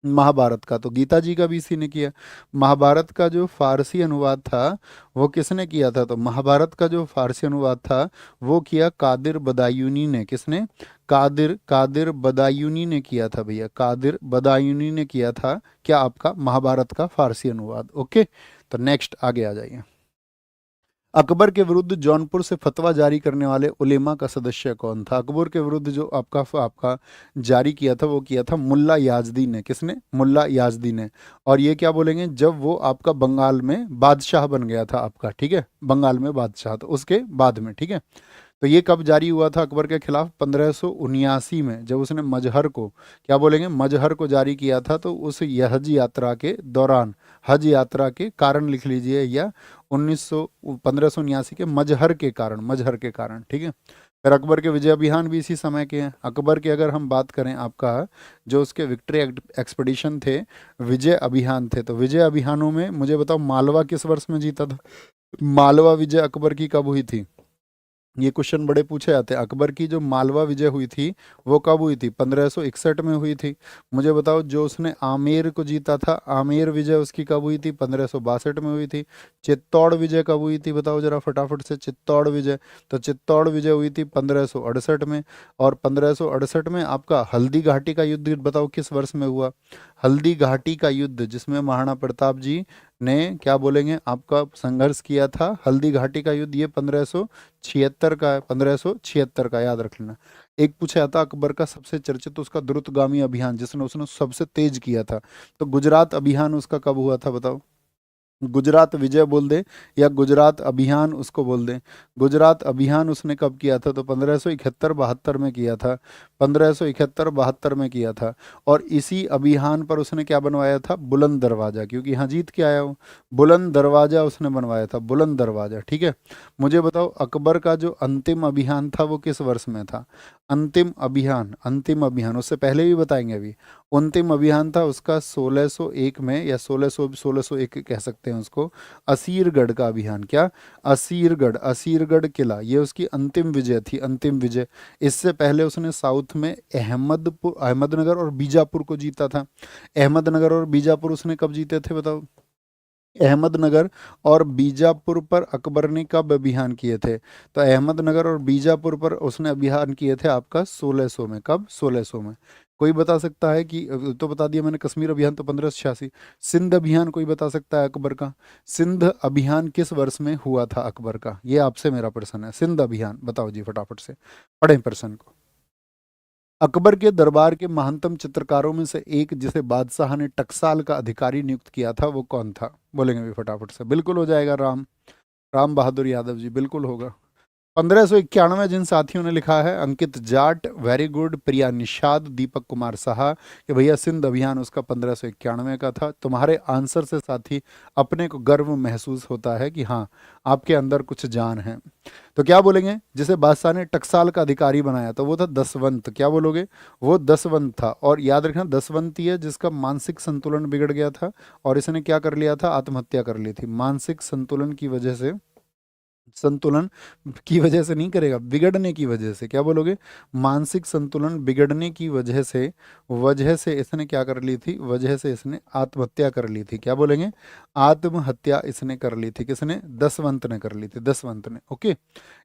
महाभारत का तो गीता जी का भी इसी ने किया। महाभारत का जो फारसी अनुवाद था वो किसने किया था, तो महाभारत का जो फारसी अनुवाद था वो किया कादिर बदायूनी ने। किसने, कादिर कादिर बदायूनी ने किया था भैया, कादिर बदायूनी ने किया था क्या, आपका महाभारत का फारसी अनुवाद। ओके, तो नेक्स्ट आगे आ जाइए। अकबर के विरुद्ध जौनपुर से फतवा जारी करने वाले उलेमा का सदस्य कौन था, अकबर के विरुद्ध जो आपका आपका जारी किया था वो किया था मुल्ला याजदी ने। किसने, मुल्ला याजदी ने। और ये क्या बोलेंगे, जब वो आपका बंगाल में बादशाह बन गया था आपका, ठीक है, बंगाल में बादशाह, तो उसके बाद में, ठीक है। तो ये कब जारी हुआ था अकबर के खिलाफ, 1579 में, जब उसने मजहर को, क्या बोलेंगे, मजहर को जारी किया था। तो उस हज यात्रा के दौरान, हज यात्रा के कारण लिख लीजिए, या 1579 के मजहर के कारण, मजहर के कारण, ठीक है। फिर अकबर के विजय अभियान भी इसी समय के हैं। अकबर की अगर हम बात करें, आपका जो उसके विक्ट्री एक्सपेडिशन थे, विजय अभियान थे, तो विजय अभियानों में मुझे बताओ मालवा किस वर्ष में जीता था, मालवा विजय अकबर की कब हुई थी, ये क्वेश्चन बड़े पूछे जाते हैं। अकबर की जो मालवा विजय हुई थी वो कब हुई थी, 1561 में हुई थी। मुझे बताओ जो उसने आमेर को जीता था, आमेर विजय उसकी कब हुई थी, 1562 में हुई थी। चित्तौड़ विजय कब हुई थी, बताओ जरा फटाफट से, चित्तौड़ विजय, तो चित्तौड़ विजय हुई थी 1568 में। और 1568 में आपका हल्दी घाटी का युद्ध बताओ किस वर्ष में हुआ, हल्दी घाटी का युद्ध, जिसमें महाराणा प्रताप जी ने क्या बोलेंगे आपका संघर्ष किया था, हल्दी घाटी का युद्ध, ये 1576 का है, 1576 का, याद रख लेना। एक पूछा था अकबर का सबसे चर्चित उसका द्रुतगामी अभियान, जिसने उसने सबसे तेज किया था, तो गुजरात अभियान उसका कब हुआ था बताओ, गुजरात विजय बोल दे या गुजरात अभियान उसको बोल दें। गुजरात अभियान उसने कब किया था, तो 1571-72 में किया था, 1571-72 में किया था। और इसी अभियान पर उसने क्या बनवाया था, बुलंद दरवाजा, क्योंकि यहाँ जीत के आया हो, बुलंद दरवाजा उसने बनवाया था, बुलंद दरवाजा, ठीक है। मुझे बताओ अकबर का जो अंतिम अभियान था वो किस वर्ष में था, अंतिम अभियान, अंतिम अभियान उससे पहले भी बताएंगे अभी। अंतिम अभियान था उसका 1601 में, या 1601 कह सकते हैं उसको, असीरगढ़ का अभियान। क्या, असीरगढ़, असीरगढ़ किला, ये उसकी अंतिम विजय थी, अंतिम विजय। इससे पहले उसने साउथ में अहमदनगर और बीजापुर को जीता था। अहमदनगर और बीजापुर उसने कब जीते थे बताओ, अहमदनगर और बीजापुर पर अकबर ने कब अभियान किए थे, तो अहमदनगर और बीजापुर पर उसने अभियान किए थे आपका 1600 में। कब, 1600 में। कोई बता सकता है कि, तो बता दिया मैंने कश्मीर अभियान तो 1586। सिंध अभियान कोई बता सकता है अकबर का, सिंध अभियान किस वर्ष में हुआ था अकबर का, ये आपसे मेरा प्रश्न है, सिंध अभियान बताओ जी फटाफट से, पढ़ें प्रश्न को। अकबर के दरबार के महानतम चित्रकारों में से एक जिसे बादशाह ने टकसाल का अधिकारी नियुक्त किया था वो कौन था, बोलेंगे भी फटाफट से, बिल्कुल हो जाएगा, राम बहादुर यादव जी, बिल्कुल होगा। 1591 जिन साथियों ने लिखा है, अंकित जाट, वेरी गुड, प्रिया निषाद, दीपक कुमार साहा, कि भैया सिंध अभियान उसका 1591 का था। तुम्हारे आंसर से साथी अपने को गर्व महसूस होता है कि हाँ आपके अंदर कुछ जान है। तो क्या बोलेंगे, जिसे बादशाह ने टकसाल का अधिकारी बनाया तो वो था दसवंत, क्या बोलोगे, वो दसवंत था। और याद रखना दसवंत ही है जिसका मानसिक संतुलन बिगड़ गया था, और इसने क्या कर लिया था, आत्महत्या कर ली थी, मानसिक संतुलन की वजह से, संतुलन की वजह से नहीं करेगा, बिगड़ने की वजह से, क्या बोलोगे, मानसिक संतुलन बिगड़ने की वजह से इसने क्या कर ली थी, वजह से इसने आत्महत्या कर ली थी, क्या बोलेंगे, आत्महत्या इसने कर ली थी, किसने, दसवंत ने कर ली थी, दसवंत ने। ओके,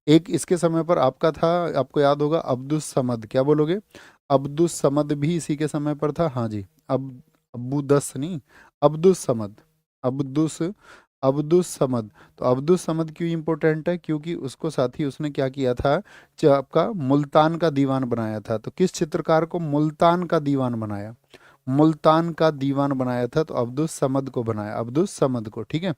एक इसके समय पर आपका था, आपको याद होगा अब्दुस समद, क्या बोलोगे, अब्दुस समद भी इसी के समय पर था, हाँ जी, अब अब्बू दस नहीं, अब्दुस समद, अब्दुस अब्दुस समद। तो अब्दुस समद क्यों इंपॉर्टेंट है, क्योंकि उसको साथ ही उसने क्या किया था, आपका मुल्तान का दीवान बनाया था। तो किस चित्रकार को मुल्तान का दीवान बनाया, मुल्तान का दीवान बनाया था, तो अब्दुस समद को बनाया, अब्दुस समद को, ठीक है।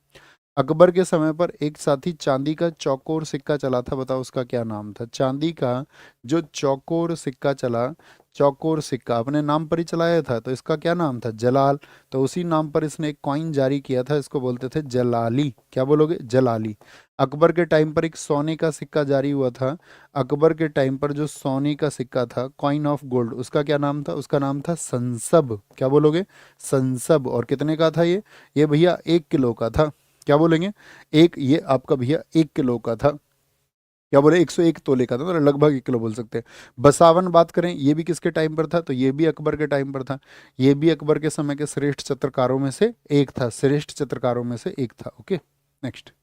अकबर के समय पर एक साथी चांदी का चौकोर सिक्का चला था, बताओ उसका क्या नाम था। चांदी का जो चौकोर सिक्का चला, चौकोर सिक्का अपने नाम पर ही चलाया था, तो इसका क्या नाम था, जलाल। तो उसी नाम पर इसने एक कॉइन जारी किया था, इसको बोलते थे जलाली। क्या बोलोगे, जलाली। अकबर के टाइम पर एक सोने का सिक्का जारी हुआ था। अकबर के टाइम पर जो सोने का सिक्का था, कॉइन ऑफ गोल्ड, उसका क्या नाम था, उसका नाम था संसब। क्या बोलोगे, संसब। और कितने का था ये भैया 1 किलो का था। क्या बोलेंगे, ये आपका भैया 1 किलो का था। क्या बोले, 101 तोले का था, तो लगभग 1 किलो बोल सकते हैं। बसावन बात करें, ये भी किसके टाइम पर था, तो ये भी अकबर के टाइम पर था। ये भी अकबर के समय के श्रेष्ठ चित्रकारों में से एक था, श्रेष्ठ चित्रकारों में से एक था। Okay, next.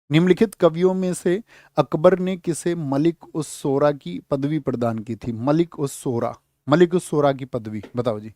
निम्नलिखित कवियों में से अकबर ने किसे मलिक उस सोरा की पदवी प्रदान की थी। मलिक उस सोरा, मलिक उस सोरा की पदवी बताओ जी।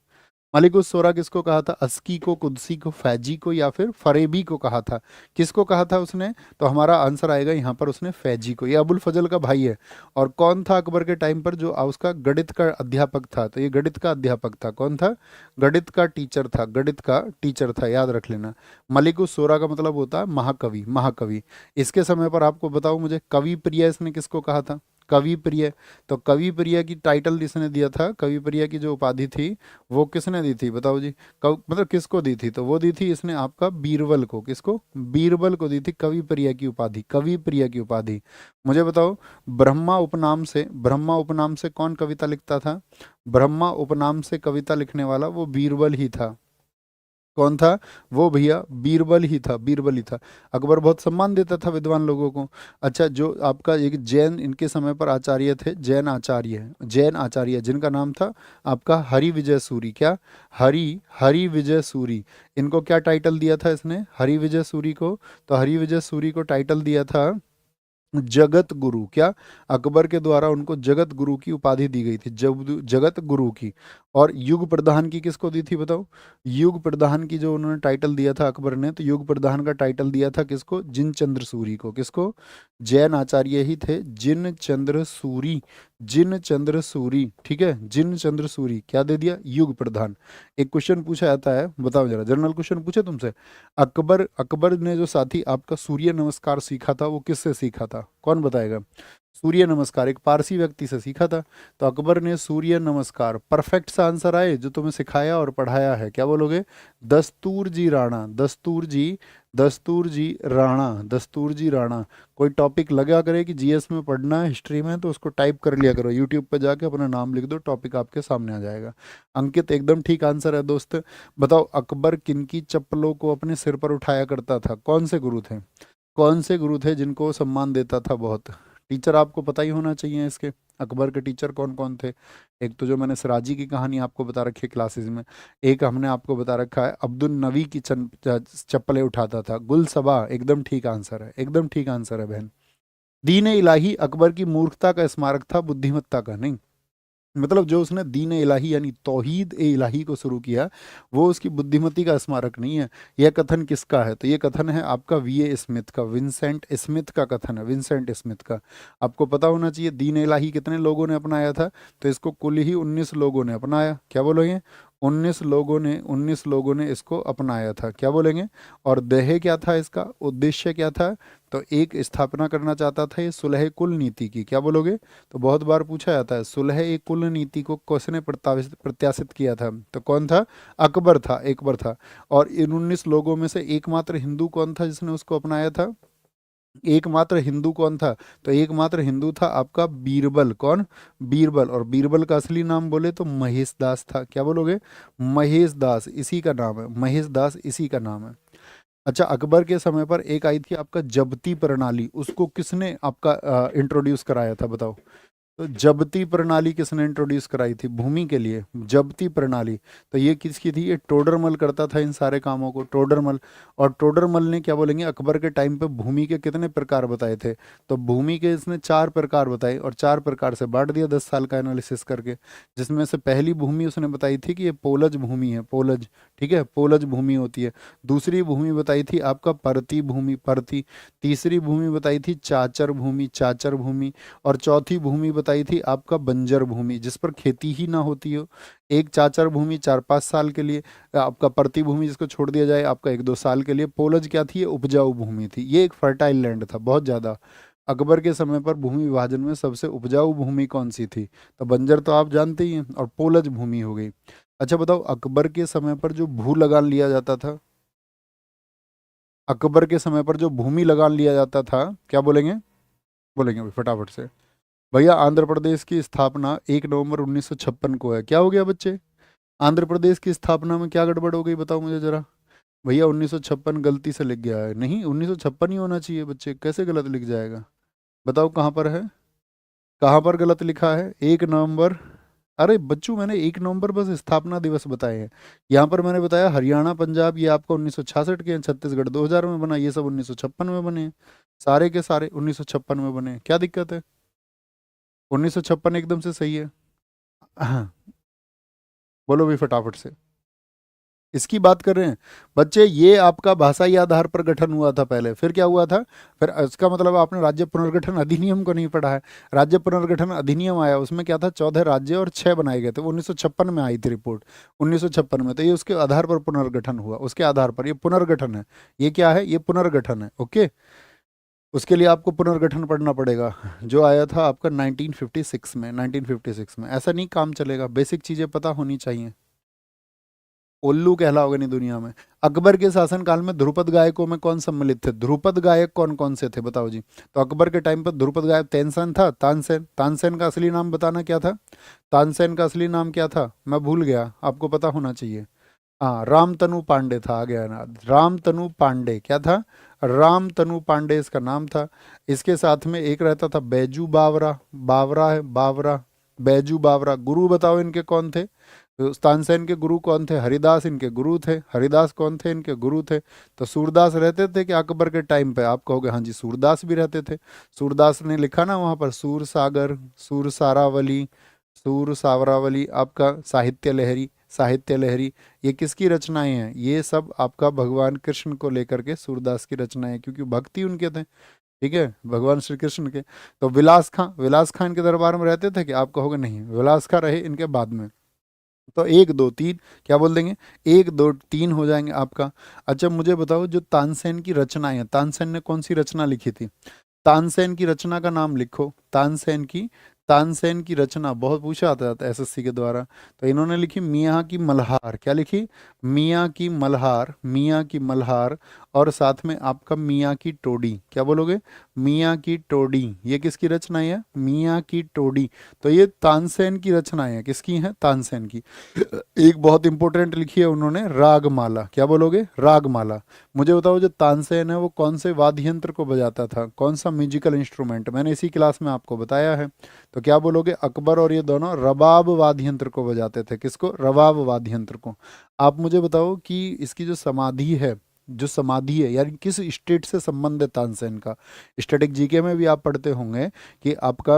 मलिक उस सोरा किसको कहा था, अस्की को, कुदसी को, फैजी को, या फिर फरेबी को कहा था। किसको कहा था उसने, तो हमारा आंसर आएगा यहाँ पर, उसने फैजी को। ये अबुल फजल का भाई है। और कौन था अकबर के टाइम पर जो उसका गणित का अध्यापक था, तो ये गणित का अध्यापक था। कौन था, गणित का टीचर था, गणित का टीचर था, याद रख लेना। मलिक उस सोरा का मतलब होता है महाकवि, महाकवि। इसके समय पर आपको बताओ मुझे, कवि प्रिय इसने किसको कहा था, कवि प्रिय। तो कवि प्रिय की टाइटल जिसने दिया था, कवि प्रिय की जो उपाधि थी वो किसने दी थी, बताओ जी। मतलब किसको दी थी, तो वो दी थी इसने आपका बीरबल को। किसको, बीरबल को दी थी कवि प्रिय की उपाधि, कवि प्रिय की उपाधि। मुझे बताओ, ब्रह्मा उपनाम से कौन कविता लिखता था। ब्रह्मा उपनाम से कविता लिखने वाला वो बीरबल ही था। कौन था, वो भैया बीरबल ही था, बीरबल ही था। अकबर बहुत सम्मान देता था विद्वान लोगों को। अच्छा, जो आपका एक जैन इनके समय पर आचार्य थे, जैन आचार्य जिनका नाम था आपका हरि विजय सूरी। क्या, हरि हरि विजय सूरी। इनको क्या टाइटल दिया था इसने, हरि विजय सूरी को, तो हरि विजय सूरी को टाइटल दिया था जगत गुरु। क्या, अकबर के द्वारा उनको जगत गुरु की उपाधि दी गई थी, जगत गुरु की। और युग प्रधान की किसको दी थी बताओ। युग प्रधान की जो उन्होंने टाइटल दिया था अकबर ने, तो युग प्रधान का टाइटल दिया था किसको, जिन चंद्र सूरी को। किसको, जैन आचार्य ही थे जिन चंद्र सूरी, जिन चंद्र सूरी, ठीक है, जिन चंद्र सूरी। क्या दे दिया, युग प्रधान। एक क्वेश्चन पूछा जाता है, बताओ जरा, जनरल क्वेश्चन पूछे तुमसे। अकबर ने जो साथी आपका सूर्य नमस्कार सीखा था वो किससे सीखा था, कौन बताएगा। सूर्य नमस्कार एक पारसी व्यक्ति से सीखा था। तो अकबर ने सूर्य नमस्कार, परफेक्ट सा आंसर आए जो तुम्हें सिखाया और पढ़ाया है, क्या बोलोगे, दस्तूर जी राणा, दस्तूर जी, दस्तूर जी राणा, दस्तूर जी राणा। कोई टॉपिक लगा करे कि जीएस में पढ़ना है, हिस्ट्री में, तो उसको टाइप कर लिया करो, यूट्यूब पे जाके अपना नाम लिख दो, टॉपिक आपके सामने आ जाएगा। अंकित एकदम ठीक आंसर है दोस्त। बताओ, अकबर किनकी चप्पलों को अपने सिर पर उठाया करता था, कौन से गुरु थे, कौन से गुरु थे जिनको वो सम्मान देता था बहुत। टीचर आपको पता ही होना चाहिए इसके, अकबर के टीचर कौन कौन थे। एक तो जो मैंने सिराजी की कहानी आपको बता रखी है क्लासेस में, एक हमने आपको बता रखा है अब्दुल नबी की चप्पलें उठाता था, गुल सबा एकदम ठीक आंसर है, एकदम ठीक आंसर है बहन। दीन इलाही अकबर की मूर्खता का स्मारक था, बुद्धिमत्ता का नहीं। मतलब जो उसने दीन इलाही यानी तौहीद ए इलाही को शुरू किया, वो उसकी बुद्धिमती का स्मारक नहीं है। यह कथन किसका है, तो ये कथन है आपका वीए स्मिथ का, विंसेंट स्मिथ का कथन है, विंसेंट स्मिथ का। आपको पता होना चाहिए दीन इलाही कितने लोगों ने अपनाया था, तो इसको कुल ही 19 लोगों ने अपनाया। क्या बोलोगे, 19 लोगों ने इसको अपनाया था। क्या बोलेंगे, और देह क्या था, इसका उद्देश्य क्या था, तो एक स्थापना करना चाहता था ये सुलह कुल नीति की। क्या बोलोगे, तो बहुत बार पूछा जाता है सुलह एक कुल नीति को किसने प्रत्याशित किया था, तो कौन था, अकबर था, अकबर था। और इन 19 लोगों में से एकमात्र हिंदू कौन था जिसने उसको अपनाया था, एकमात्र हिंदू कौन था, तो एकमात्र हिंदू था आपका बीरबल। कौन, बीरबल। और बीरबल का असली नाम बोले तो महेश दास था। क्या बोलोगे, महेश दास, इसी का नाम है, महेश दास इसी का नाम है। अच्छा, अकबर के समय पर एक आई थी आपका जब्ती प्रणाली, उसको किसने आपका इंट्रोड्यूस कराया था बताओ। तो जब्ती प्रणाली किसने इंट्रोड्यूस कराई थी भूमि के लिए, जब्ती प्रणाली। तो ये किसकी थी, ये टोडरमल करता था इन सारे कामों को, टोडरमल। और टोडरमल ने क्या बोलेंगे अकबर के टाइम पे भूमि के कितने प्रकार बताए थे, तो भूमि के इसने 4 प्रकार बताए, और 4 प्रकार से बांट दिया 10 साल का एनालिसिस करके। जिसमें से पहली भूमि उसने बताई थी कि ये पोलज भूमि है, पोलज, ठीक है, पोलज भूमि होती है। दूसरी भूमि बताई थी आपका परती भूमि, परती। तीसरी भूमि बताई थी चाचर भूमि, चाचर भूमि। और चौथी भूमि बताई थी आपका बंजर भूमि, जिस पर खेती ही ना होती हो, एक चाचर भूमि 4-5 साल के लिए, आपका प्रति भूमि जिसको छोड़ दिया जाए आपका 1-2 साल के लिए। पोलज क्या थी? ये उपजाऊ भूमि थी, ये एक फर्टाइल लैंड था बहुत ज़्यादा। अकबर के समय पर भूमि विभाजन में सबसे उपजाऊ भूमि कौन सी थी? तो बंजर तो आप जानते ही हैं, और पोलज भूमि हो गई। अच्छा बताओ, अकबर के समय पर जो भू लगान लिया जाता था, अकबर के समय पर जो भूमि लगान लिया जाता था, क्या बोलेंगे? बोलेंगे भाई फटाफट से। भैया आंध्र प्रदेश की स्थापना 1 नवंबर 1956 को है। क्या हो गया बच्चे? आंध्र प्रदेश की स्थापना में क्या गड़बड़ हो गई बताओ मुझे जरा। भैया 1956 गलती से लिख गया है, नहीं 1956 ही होना चाहिए बच्चे, कैसे गलत लिख जाएगा? बताओ कहाँ पर है, कहाँ पर गलत लिखा है? 1 नवंबर। अरे बच्चों मैंने 1 नवंबर बस स्थापना दिवस बताए हैं। यहाँ पर मैंने बताया हरियाणा पंजाब ये आपका 1966 के हैं, छत्तीसगढ़ 2000 में बना, ये सब 1956 में बने हैं। सारे के सारे 1956 में बने हैं, क्या दिक्कत है? 1956 एकदम से सही है। हाँ, बोलो भी फटाफट से। इसकी बात कर रहे हैं बच्चे, ये आपका भाषाई आधार पर गठन हुआ था पहले, फिर क्या हुआ था? फिर इसका मतलब आपने राज्य पुनर्गठन अधिनियम को नहीं पढ़ा है। राज्य पुनर्गठन अधिनियम आया, उसमें क्या था, 14 राज्य और 6 बनाए गए थे, वो 1956 में आई थी रिपोर्ट, 1956 में। तो ये उसके आधार पर पुनर्गठन हुआ, उसके आधार पर ये पुनर्गठन है। ये क्या है? ये पुनर्गठन है, ओके। उसके लिए आपको पुनर्गठन पढ़ना पड़ेगा, जो आया था आपका 1956 में। 1956 में ऐसा नहीं काम चलेगा, बेसिक चीज़ें पता होनी चाहिए। उल्लू कहलाओगे नहीं दुनिया में। अकबर के शासनकाल में ध्रुपद गायकों में कौन सम्मिलित थे? ध्रुपद गायक कौन कौन से थे बताओ जी। तो अकबर के टाइम पर ध्रुपद गायक तानसेन था, तानसेन। तानसेन का असली नाम बताना क्या था? तानसेन का असली नाम क्या था? मैं भूल गया, आपको पता होना चाहिए। हाँ, रामतनु पांडे था, आ गया ना, रामतनु पांडे। क्या था? रामतनु पांडे इसका नाम था। इसके साथ में एक रहता था बैजू बावरा, बावरा है बावरा, बैजू बावरा। गुरु बताओ इनके कौन थे? तो तानसेन के गुरु कौन थे? हरिदास इनके गुरु थे। हरिदास कौन थे? इनके गुरु थे। तो सूरदास रहते थे कि अकबर के टाइम पे? आप कहोगे हाँ जी, सूरदास भी रहते थे। सूरदास ने लिखा ना वहाँ पर, सूर सागर, सूर सारावली, सूर सावरावली, आपका साहित्य लहरी, साहित्य लहरी। ये किसकी रचनाएं हैं? ये सब आपका भगवान कृष्ण को लेकर के सूरदास की रचनाएं, क्योंकि भक्ति उनके थे, ठीक है, भगवान श्री कृष्ण के। तो विलास खां, विलास खां इनके दरबार में रहते थे कि? आप कहोगे नहीं, विलास खां रहे इनके बाद में। तो 1 2 3 क्या बोल देंगे? 1 2 3 हो जाएंगे आपका। अच्छा मुझे बताओ, जो तानसेन की रचनाएं हैं, तानसेन ने कौन सी रचना लिखी थी? तानसेन की रचना का नाम लिखो, तानसेन की। तानसेन की रचना बहुत पूछा आता था एसएससी के द्वारा। तो इन्होंने लिखी मियाँ की मल्हार। क्या लिखी? मियाँ की मल्हार, मियाँ की मल्हार। और साथ में आपका मियाँ की टोडी। क्या बोलोगे? मियाँ की टोडी। ये किसकी रचनाएं है? मियाँ की टोडी। तो ये तानसेन की रचनाएं हैं, किसकी हैं? तानसेन की। एक बहुत इंपॉर्टेंट लिखी है उन्होंने, रागमाला। क्या बोलोगे? रागमाला। मुझे बताओ, जो तानसेन है वो कौन से वाद्य यंत्र को बजाता था? कौन सा म्यूजिकल इंस्ट्रूमेंट? मैंने इसी क्लास में आपको बताया है। तो क्या बोलोगे? अकबर और ये दोनों रबाब वाद्य यंत्र को बजाते थे। किसको? रबाब वाद्य यंत्र को। आप मुझे बताओ कि इसकी जो समाधि है, जो समाधि है यानी किस स्टेट से संबंध है तानसेन का? स्टैटिक जीके में भी आप पढ़ते होंगे कि आपका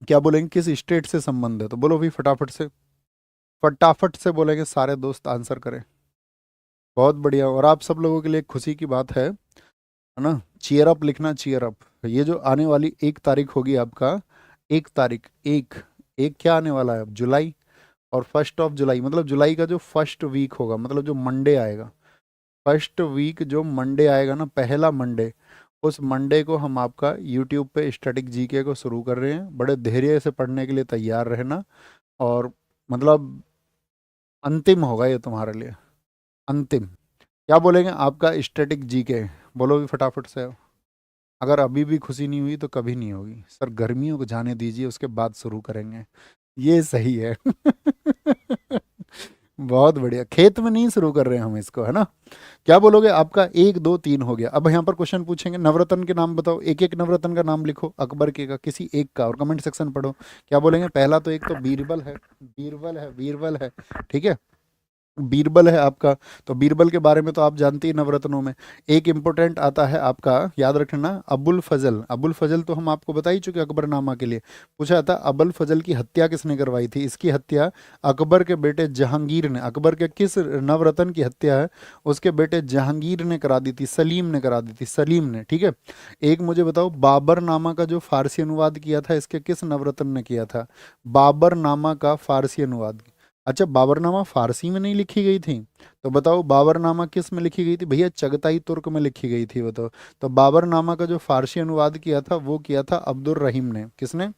क्या बोलेंगे, किस स्टेट से संबंध है? तो बोलो भी फटाफट से, फटाफट से बोलेंगे, सारे दोस्त आंसर करें। बहुत बढ़िया। और आप सब लोगों के लिए एक खुशी की बात है ना, चीयर अप लिखना, चीयर अप। ये जो आने वाली 1 तारीख होगी आपका, 1 तारीख, एक एक क्या आने वाला है अब? जुलाई। और 1 जुलाई मतलब जुलाई का जो फर्स्ट वीक होगा, मतलब जो मंडे आएगा, फर्स्ट वीक जो मंडे आएगा ना, पहला मंडे, उस मंडे को हम आपका यूट्यूब पे स्टैटिक जीके को शुरू कर रहे हैं। बड़े धैर्य से पढ़ने के लिए तैयार रहना। और मतलब अंतिम होगा ये तुम्हारे लिए, अंतिम। क्या बोलेंगे? आपका स्टैटिक जीके। बोलो भी फटाफट से। अगर अभी भी खुशी नहीं हुई तो कभी नहीं होगी। सर गर्मियों को जाने दीजिए, उसके बाद शुरू करेंगे। ये सही है। बहुत बढ़िया। खेत में नहीं शुरू कर रहे हैं हम इसको, है ना। क्या बोलोगे? आपका 1 2 3 हो गया। अब यहाँ पर क्वेश्चन पूछेंगे, नवरत्न के नाम बताओ। एक एक नवरत्न का नाम लिखो, अकबर के का किसी एक का, और कमेंट सेक्शन पढ़ो। क्या बोलेंगे? पहला तो एक तो बीरबल है, बीरबल है, बीरबल है, ठीक है। बीरबल है आपका। तो बीरबल के बारे में तो आप जानते ही, नवरत्नों में एक इंपॉर्टेंट आता है आपका, याद रखना, अबुल फजल। अबुल फजल तो हम आपको बता ही चुके, अकबरनामा के लिए पूछा था। अबुल फजल की हत्या किसने करवाई थी? इसकी हत्या अकबर के बेटे जहांगीर ने, अकबर के किस नवरत्न की हत्या है? उसके बेटे जहांगीर ने करा दी थी, सलीम ने करा दी थी, सलीम ने। ठीक है। एक मुझे बताओ, बाबर नामा का जो फारसी अनुवाद किया था, इसके किस नवरत्न ने किया था? बाबर नामा का फारसी अनुवाद। अच्छा, बाबरनामा फारसी में नहीं लिखी गई थी? तो बताओ बाबरनामा किस में लिखी गई थी भैया? चगताई तुर्क में लिखी गई थी, बताओ। तो बाबरनामा का जो फारसी अनुवाद किया था वो किया था अब्दुल रहीम ने। किसने?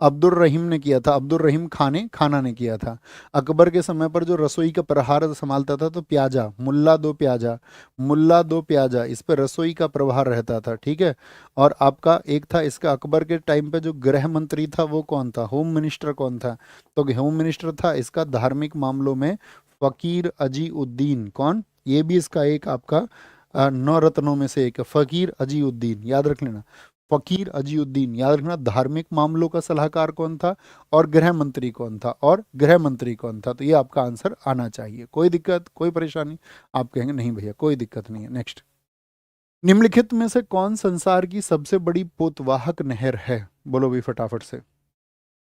अब्दुल रहीम ने किया था, अब्दुल रहीम खाना ने किया था। अकबर के समय पर जो रसोई का प्रभार संभालता था, तो प्याजा, मुल्ला दो प्याजा, मुल्ला दो प्याजा, इस पर रसोई का प्रभार रहता था। ठीक है। और आपका एक था इसका, अकबर के टाइम पे जो गृह मंत्री था वो कौन था? होम मिनिस्टर कौन था? तो होम मिनिस्टर था इसका धार्मिक मामलों में फकीर अजी उद्दीन। कौन? ये भी इसका एक आपका नौ रत्नों में से एक है, फकीर अजी उद्दीन, याद रख लेना। फकीर अजीउद्दीन, याद रखना। धार्मिक मामलों का सलाहकार कौन था? और गृह मंत्री कौन था? और गृह मंत्री कौन था? तो ये आपका आंसर आना चाहिए। कोई दिक्कत, कोई परेशानी? आप कहेंगे नहीं भैया कोई दिक्कत नहीं है। नेक्स्ट, निम्नलिखित में से कौन संसार की सबसे बड़ी पोतवाहक नहर है? बोलो भी फटाफट से।